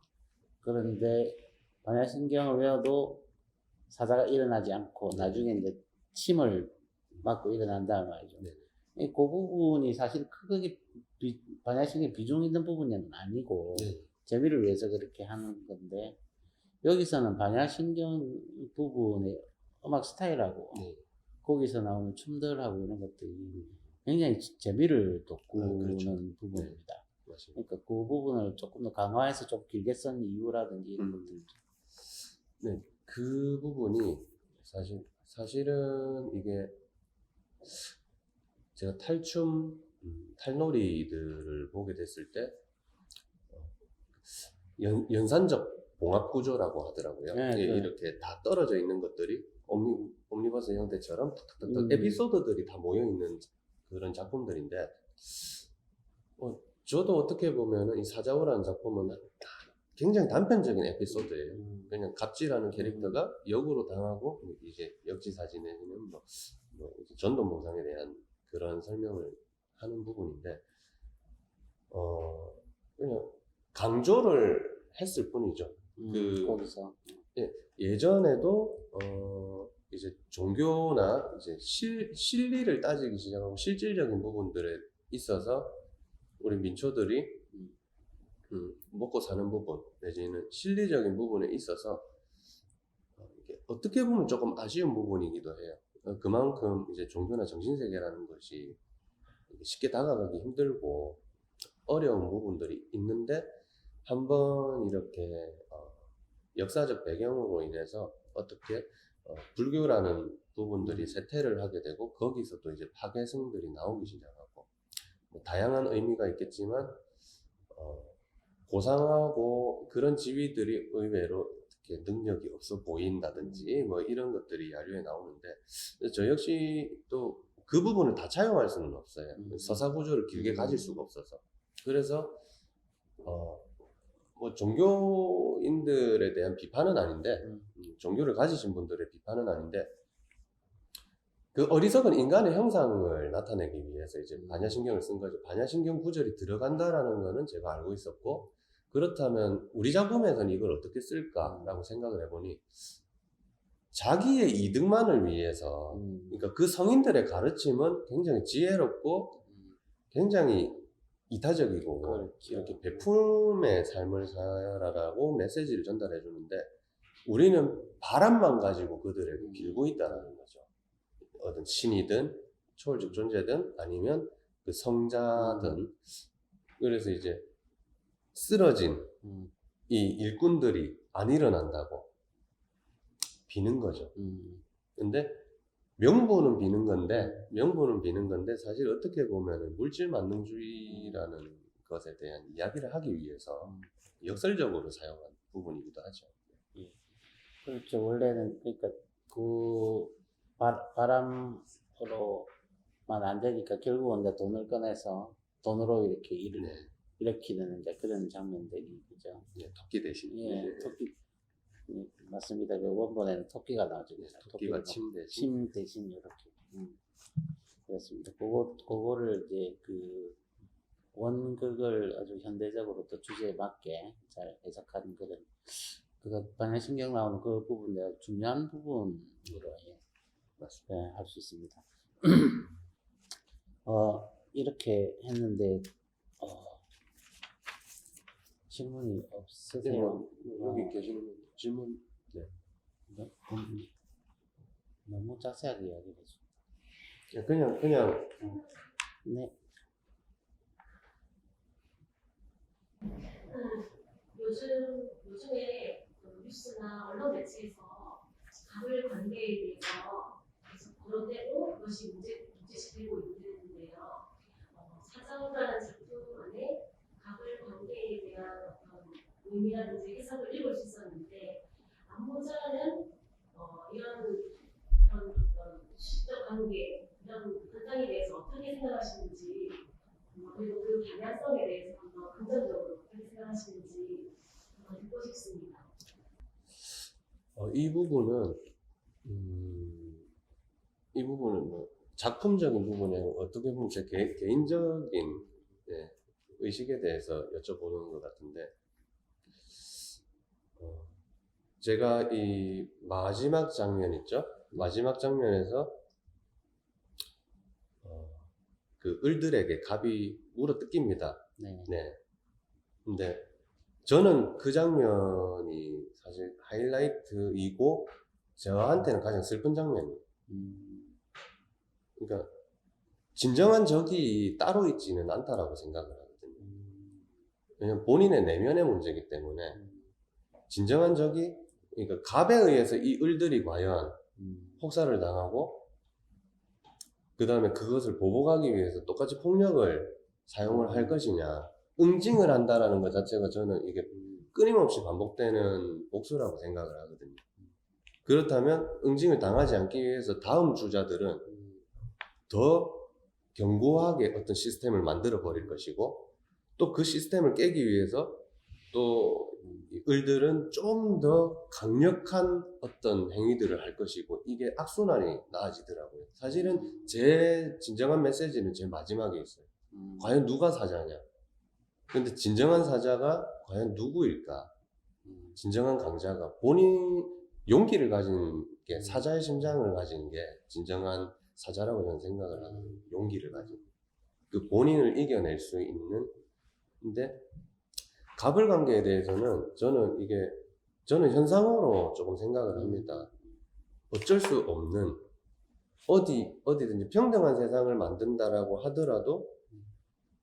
그런데 반야신경을 외워도 사자가 일어나지 않고 나중에 이제 침을 맞고 일어난다는 말이죠. 네. 그 부분이 사실 크게 반야신경 비중 있는 부분은 아니고 네. 재미를 위해서 그렇게 하는 건데 여기서는 반야신경 부분의 음악 스타일하고 네. 거기서 나오는 춤들하고 이런 것들이 굉장히 재미를 돋구는 그렇죠. 부분입니다. 맞습니다. 그러니까 그 부분을 조금 더 강화해서 좀 길게 쓴 이유라든지 이런 것들. 네, 그 부분이 사실은 이게 제가 탈춤, 탈놀이들을 보게 됐을 때 연산적 봉합 구조라고 하더라고요. 네, 이게 네. 이렇게 다 떨어져 있는 것들이 옴니버스 형태처럼 탁탁탁 음. 에피소드들이 다 모여 있는 그런 작품들인데, 저도 어떻게 보면은 이 사자오라는 작품은 굉장히 단편적인 에피소드예요. 그냥 갑지라는 캐릭터가 역으로 당하고 이제 역지사지 내지는 뭐 이제 전도몽상에 대한 그런 설명을 하는 부분인데, 그냥 강조를 했을 뿐이죠. 거기서 예전에도 이제 종교나 이제 실리를 따지기 시작하고 실질적인 부분들에 있어서 우리 민초들이 먹고 사는 부분 내지는 실리적인 부분에 있어서 이게 어떻게 보면 조금 아쉬운 부분이기도 해요. 그만큼 이제 종교나 정신세계라는 것이 쉽게 다가가기 힘들고 어려운 부분들이 있는데, 한번 이렇게 역사적 배경으로 인해서 어떻게 불교라는 부분들이 쇠퇴를 하게 되고 거기서 또 이제 파괴성들이 나오기 시작하고, 뭐 다양한 의미가 있겠지만 고상하고 그런 지위들이 의외로 이렇게 능력이 없어 보인다든지 뭐 이런 것들이 야류에 나오는데, 저 역시 또 그 부분을 다 차용할 수는 없어요. 서사 구조를 길게 가질 수가 없어서. 그래서 뭐 종교인들에 대한 비판은 아닌데, 종교를 가지신 분들의 비판은 아닌데, 그 어리석은 인간의 형상을 나타내기 위해서 이제 반야신경을 쓴 거죠. 반야신경 구절이 들어간다라는 거는 제가 알고 있었고, 그렇다면 우리 작품에서는 이걸 어떻게 쓸까라고 생각을 해보니, 자기의 이득만을 위해서, 그러니까 그 성인들의 가르침은 굉장히 지혜롭고 굉장히 이타적이고 그렇죠. 이렇게 베품의 삶을 살아라라고 메시지를 전달해 주는데, 우리는 바람만 가지고 그들에게 빌고 있다는 거죠. 어떤 신이든 초월적 존재든 아니면 그 성자든. 그래서 이제 쓰러진 이 일꾼들이 안 일어난다고 비는 거죠. 근데 명분은 비는 건데 사실 어떻게 보면 물질 만능주의라는 것에 대한 이야기를 하기 위해서 역설적으로 사용한 부분이기도 하죠. 예. 그렇죠. 원래는 그러니까 그 바람으로만 안 되니까 결국은 이제 돈을 꺼내서 돈으로 이렇게 일을 네. 일으키는 이제 그런 장면들이 그죠. 네, 토끼 대신. 예, 토끼. 맞습니다. 그 원본에는 토끼가 나오죠. 네, 토끼가 침 대신. 침 대신 이렇게. 그렇습니다. 그거를 이제 그 원극을 아주 현대적으로 또 주제에 맞게 잘 해석하는 그런 반야신경 나오는 그 부분 내가 중요한 부분으로 예, 할 수 있습니다. 이렇게 했는데 질문이 없으세요? 여기 계시는 질문. 네. 너무 자세하게 이야기해 줘. 그냥 네. 요즘에 뉴스나 언론 매체에서 가불 관계에 대해서 계속 거론되고 그것이 문제시되고 있는데, 의미라든지 해석을 읽을 수 있었는데 안보자는 이런 어떤 시적 관계 이런 현상에 대해서 어떻게 생각하시는지 그리고 그 방향성에 대해서 한번 긍정적으로 어떻게 생각하시는지 한번 듣고 싶습니다. 이 부분은 뭐 작품적인 부분이 아니고 어떻게 보면 제 개인적인 예, 의식에 대해서 여쭤보는 것 같은데, 제가 이 마지막 장면 있죠? 마지막 장면에서 그 을들에게 갑이 물어 뜯깁니다. 네. 네. 근데 저는 그 장면이 사실 하이라이트이고 저한테는 가장 슬픈 장면이에요. 그러니까 진정한 적이 따로 있지는 않다라고 생각을 하거든요. 왜냐면 본인의 내면의 문제이기 때문에 진정한 적이, 그러니까 갑에 의해서 이 을들이 과연 혹사를 당하고 그 다음에 그것을 보복하기 위해서 똑같이 폭력을 사용을 할 것이냐, 응징을 한다라는 것 자체가 저는 이게 끊임없이 반복되는 복수라고 생각을 하거든요. 그렇다면 응징을 당하지 않기 위해서 다음 주자들은 더 견고하게 어떤 시스템을 만들어 버릴 것이고, 또 그 시스템을 깨기 위해서 또 을들은 좀 더 강력한 어떤 행위들을 할 것이고, 이게 악순환이 나아지더라고요. 사실은 제 진정한 메시지는 제 마지막에 있어요. 과연 누가 사자냐? 근데 진정한 사자가 과연 누구일까? 진정한 강자가 본인 용기를 가진 게, 사자의 심장을 가진 게 진정한 사자라고 저는 생각을 하는, 용기를 가진 그 본인을 이겨낼 수 있는. 근데 갑을 관계에 대해서는 저는 현상으로 조금 생각을 합니다. 어쩔 수 없는, 어디든지 평등한 세상을 만든다라고 하더라도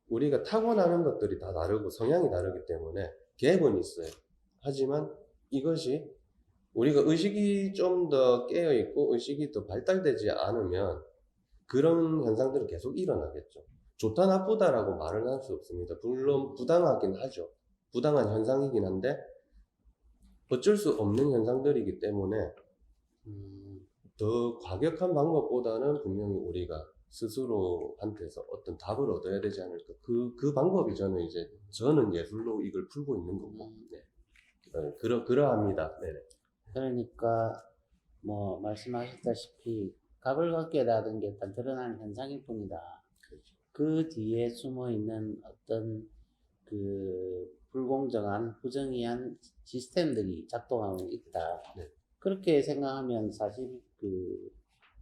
우리가 타고나는 것들이 다 다르고 성향이 다르기 때문에 갭은 있어요. 하지만 이것이 우리가 의식이 좀 더 깨어있고 의식이 더 발달되지 않으면 그런 현상들은 계속 일어나겠죠. 좋다 나쁘다라고 말을 할 수 없습니다. 물론 부당하긴 하죠. 부당한 현상이긴 한데 어쩔 수 없는 현상들이기 때문에 더 과격한 방법보다는 분명히 우리가 스스로한테서 어떤 답을 얻어야 되지 않을까. 그 방법이 저는 예술로 이걸 풀고 있는 거고. 네. 그러합니다. 네네. 그러니까 뭐 말씀하셨다시피 가불관계라는 게 일단 드러나는 현상일 뿐이다. 그렇죠. 그 뒤에 숨어 있는 어떤 그 불공정한 부정의한 시스템들이 작동하고 있다. 네. 그렇게 생각하면 사실 그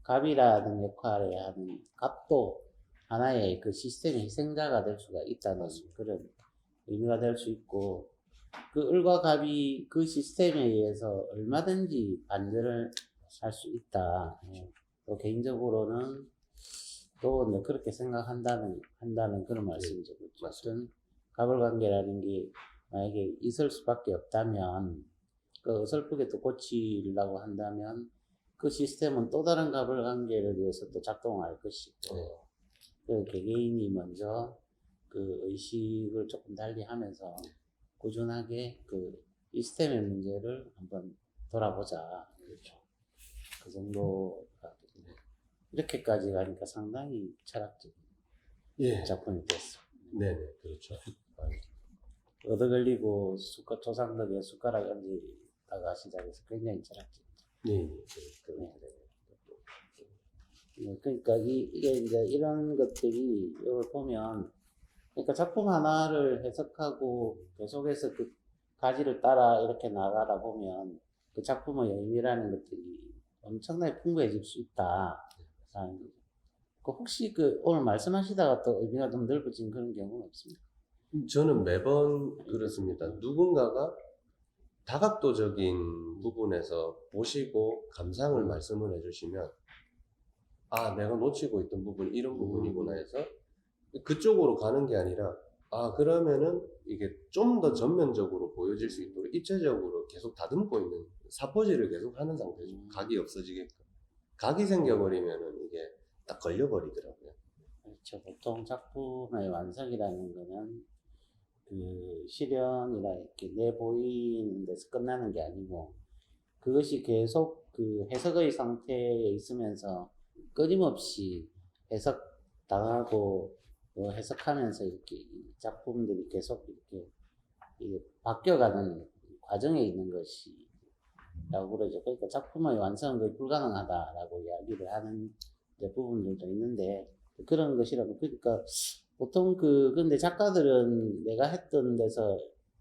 갑이라는 역할을 하는 갑도 하나의 그 시스템의 희생자가 될 수가 있다는 맞습니다. 그런 의미가 될 수 있고, 그 을과 갑이 그 시스템에 의해서 얼마든지 반대를 할 수 있다. 또 개인적으로는 또 그렇게 생각한다는 그런 말씀이죠. 어떤 가불관계라는 게 만약에 있을 수밖에 없다면, 그 어설프게 또 고치려고 한다면 그 시스템은 또 다른 가불관계를 위해서 또 작동할 것이고, 그 개개인이 먼저 그 의식을 조금 달리 하면서 꾸준하게 그 시스템의 문제를 한번 돌아보자. 그렇죠. 그 정도. 이렇게까지 가니까 상당히 철학적인 작품이 됐어. 네네, 그렇죠. 얻어 걸리고 조상덕에 숟가락 얹다가 시작해서 굉장히 철학적. 네. 그러니까 이게 이제 이런 것들이 이걸 보면, 그러니까 작품 하나를 해석하고 계속해서 그 가지를 따라 이렇게 나가다 보면 그 작품의 의미라는 것들이 엄청나게 풍부해질 수 있다. 그 혹시 그 오늘 말씀하시다가 또 의미가 좀 넓어진 그런 경우는 없습니까? 저는 매번 그렇습니다. 누군가가 다각도적인 부분에서 보시고 감상을 말씀을 해주시면, 아, 내가 놓치고 있던 부분 이런 부분이구나 해서 그쪽으로 가는 게 아니라, 아, 그러면은 이게 좀 더 전면적으로 보여질 수 있도록 입체적으로 계속 다듬고 있는, 사포질을 계속 하는 상태죠. 각이 없어지게끔. 각이 생겨버리면은 이게 딱 걸려버리더라고요. 그렇죠. 보통 작품의 완성이라는 거는 그 실현이라 이렇게 내보이는 데서 끝나는 게 아니고 그것이 계속 그 해석의 상태에 있으면서 끊임없이 해석 당하고 또 해석하면서 이렇게 이 작품들이 계속 이렇게 바뀌어가는 과정에 있는 것이라고 그러죠. 그러니까 작품의 완성은 거의 불가능하다라고 이야기를 하는 부분들도 있는데 그런 것이라고. 그러니까 보통 근데 작가들은 내가 했던 데서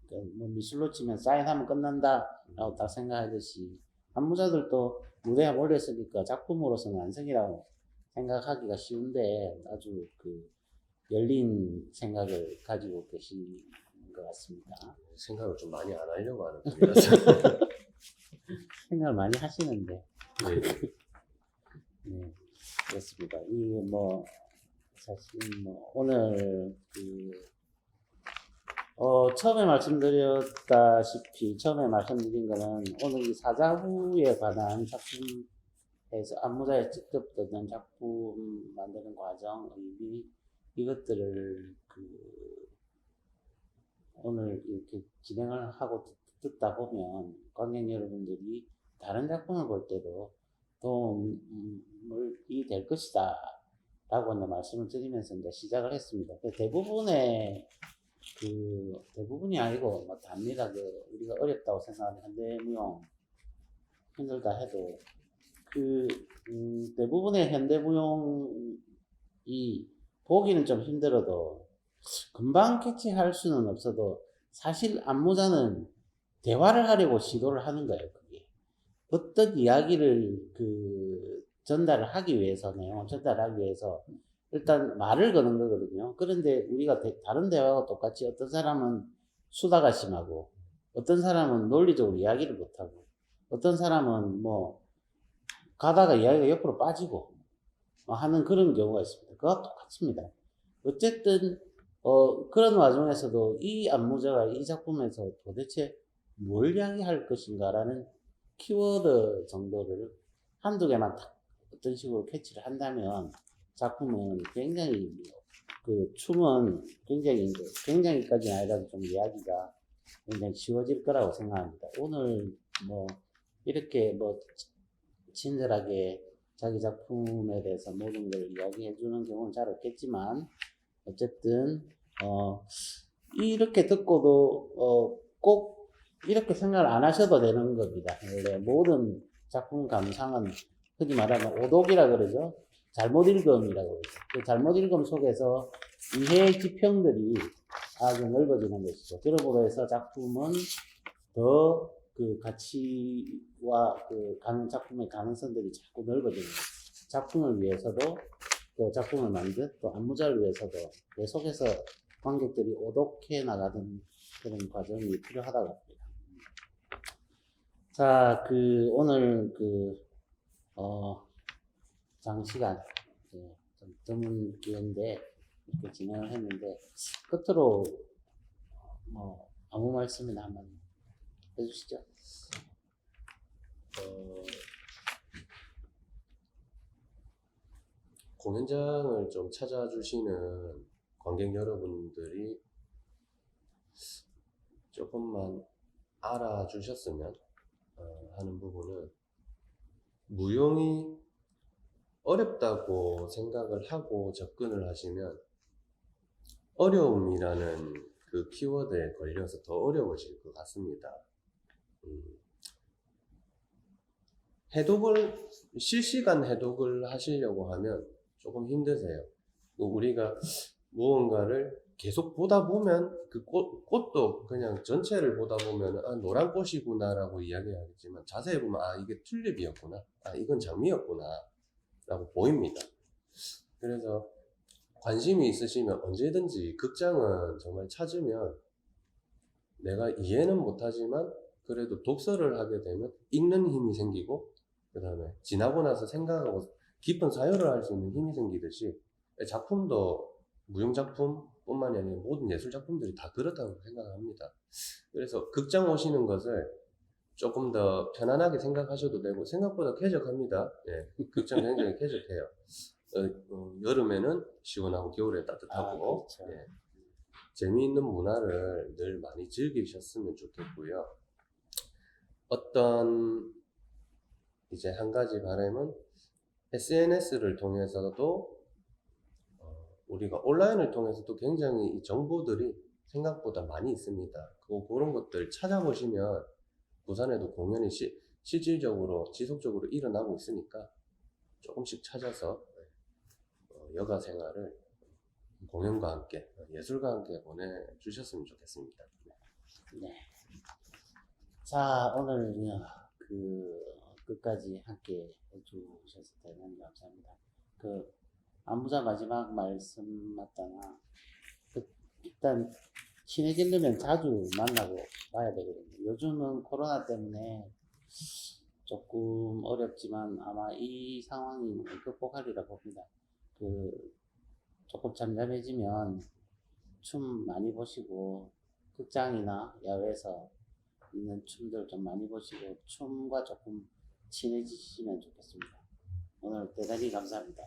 뭐 미술로 치면 사인하면 끝난다라고 딱 생각하듯이 안무자들도 무대에 올렸으니까 작품으로서는 완성이라고 생각하기가 쉬운데 아주 그 열린 생각을 가지고 계신 것 같습니다. 생각을 좀 많이 안 하려고 하는 편이라서. 생각을 많이 하시는데. 네. 네, 그렇습니다. 이 뭐 사실 뭐 오늘 처음에 말씀드린 거는 오늘 이 사자후에 관한 작품에서 안무자에 직접 듣는 작품 만드는 과정, 의미 이것들을 오늘 이렇게 진행을 하고 듣다 보면 관객 여러분들이 다른 작품을 볼 때도 도움이 될 것이다 라고 말씀을 드리면서 이제 시작을 했습니다. 대부분이 아니고 뭐 답니다. 우리가 어렵다고 생각하는 현대무용 힘들다 해도 대부분의 현대무용이 보기는 좀 힘들어도 금방 캐치할 수는 없어도 사실 안무자는 대화를 하려고 시도를 하는 거예요. 그게 어떤 이야기를 전달을 하기 위해서, 내용을 전달하기 위해서 일단 말을 거는 거거든요. 그런데 우리가 다른 대화와 똑같이 어떤 사람은 수다가 심하고 어떤 사람은 논리적으로 이야기를 못하고 어떤 사람은 뭐 가다가 이야기가 옆으로 빠지고 하는 그런 경우가 있습니다. 그와 똑같습니다. 어쨌든 그런 와중에서도 이 안무자가 이 작품에서 도대체 뭘 이야기할 것인가라는 키워드 정도를 한두 개만 딱 어떤 식으로 캐치를 한다면 작품은 굉장히 춤은 굉장히까지는 아니라도 좀 이야기가 굉장히 쉬워질 거라고 생각합니다. 오늘 뭐 이렇게 뭐 친절하게 자기 작품에 대해서 모든 걸 이야기해 주는 경우는 잘 없겠지만 어쨌든 이렇게 듣고도 꼭 이렇게 생각을 안 하셔도 되는 겁니다. 원래 모든 작품 감상은 흔히 말하면 오독이라 그러죠. 잘못 읽음이라고 그러죠. 그 잘못 읽음 속에서 이해의 지평들이 아주 넓어지는 것이죠. 그러므로 해서 작품은 더 가치와 작품의 가능성들이 자꾸 넓어지는 거죠. 작품을 위해서도 또 작품을 만든 또 안무자를 위해서도 계속해서 관객들이 오독해 나가는 그런 과정이 필요하다고 봅니다. 자, 오늘 장시간 좀 드문 기회인데 이렇게 진행을 했는데 끝으로 뭐 아무 말씀이나 한번 해주시죠. 공연장을 좀 찾아주시는 관객 여러분들이 조금만 알아주셨으면 하는 부분은, 무용이 어렵다고 생각을 하고 접근을 하시면 어려움이라는 그 키워드에 걸려서 더 어려워질 것 같습니다. 실시간 해독을 하시려고 하면 조금 힘드세요. 우리가 무언가를 계속 보다 보면 그 꽃도 그냥 전체를 보다 보면 노란 꽃이구나 라고 이야기하겠지만 자세히 보면 이게 튤립이었구나, 이건 장미였구나 라고 보입니다. 그래서 관심이 있으시면 언제든지 극장은 정말 찾으면, 내가 이해는 못하지만 그래도 독서를 하게 되면 읽는 힘이 생기고 그 다음에 지나고 나서 생각하고 깊은 사유를 할 수 있는 힘이 생기듯이 작품도, 무용작품 뿐만이 아니라 모든 예술작품들이 다 그렇다고 생각합니다. 그래서 극장 오시는 것을 조금 더 편안하게 생각하셔도 되고, 생각보다 쾌적합니다. 예, 극장 굉장히 쾌적해요. 여름에는 시원하고 겨울에 따뜻하고. 그렇죠. 예. 재미있는 문화를 늘 많이 즐기셨으면 좋겠고요. 어떤 이제 한 가지 바람은 SNS를 통해서도 우리가 온라인을 통해서도 굉장히 이 정보들이 생각보다 많이 있습니다. 그런 것들 찾아보시면 부산에도 공연이 실질적으로 지속적으로 일어나고 있으니까 조금씩 찾아서 여가 생활을 공연과 함께 예술과 함께 보내주셨으면 좋겠습니다. 네. 자, 오늘 끝까지 함께 해주셔서 대단히 감사합니다. 안부자 마지막 말씀 맞다나 일단 친해지려면 자주 만나고 봐야 되거든요. 요즘은 코로나 때문에 조금 어렵지만 아마 이 상황이 극복하리라 봅니다. 조금 잠잠해지면 춤 많이 보시고 극장이나 야외에서 있는 춤들 좀 많이 보시고 춤과 조금 친해지시면 좋겠습니다. 오늘 대단히 감사합니다.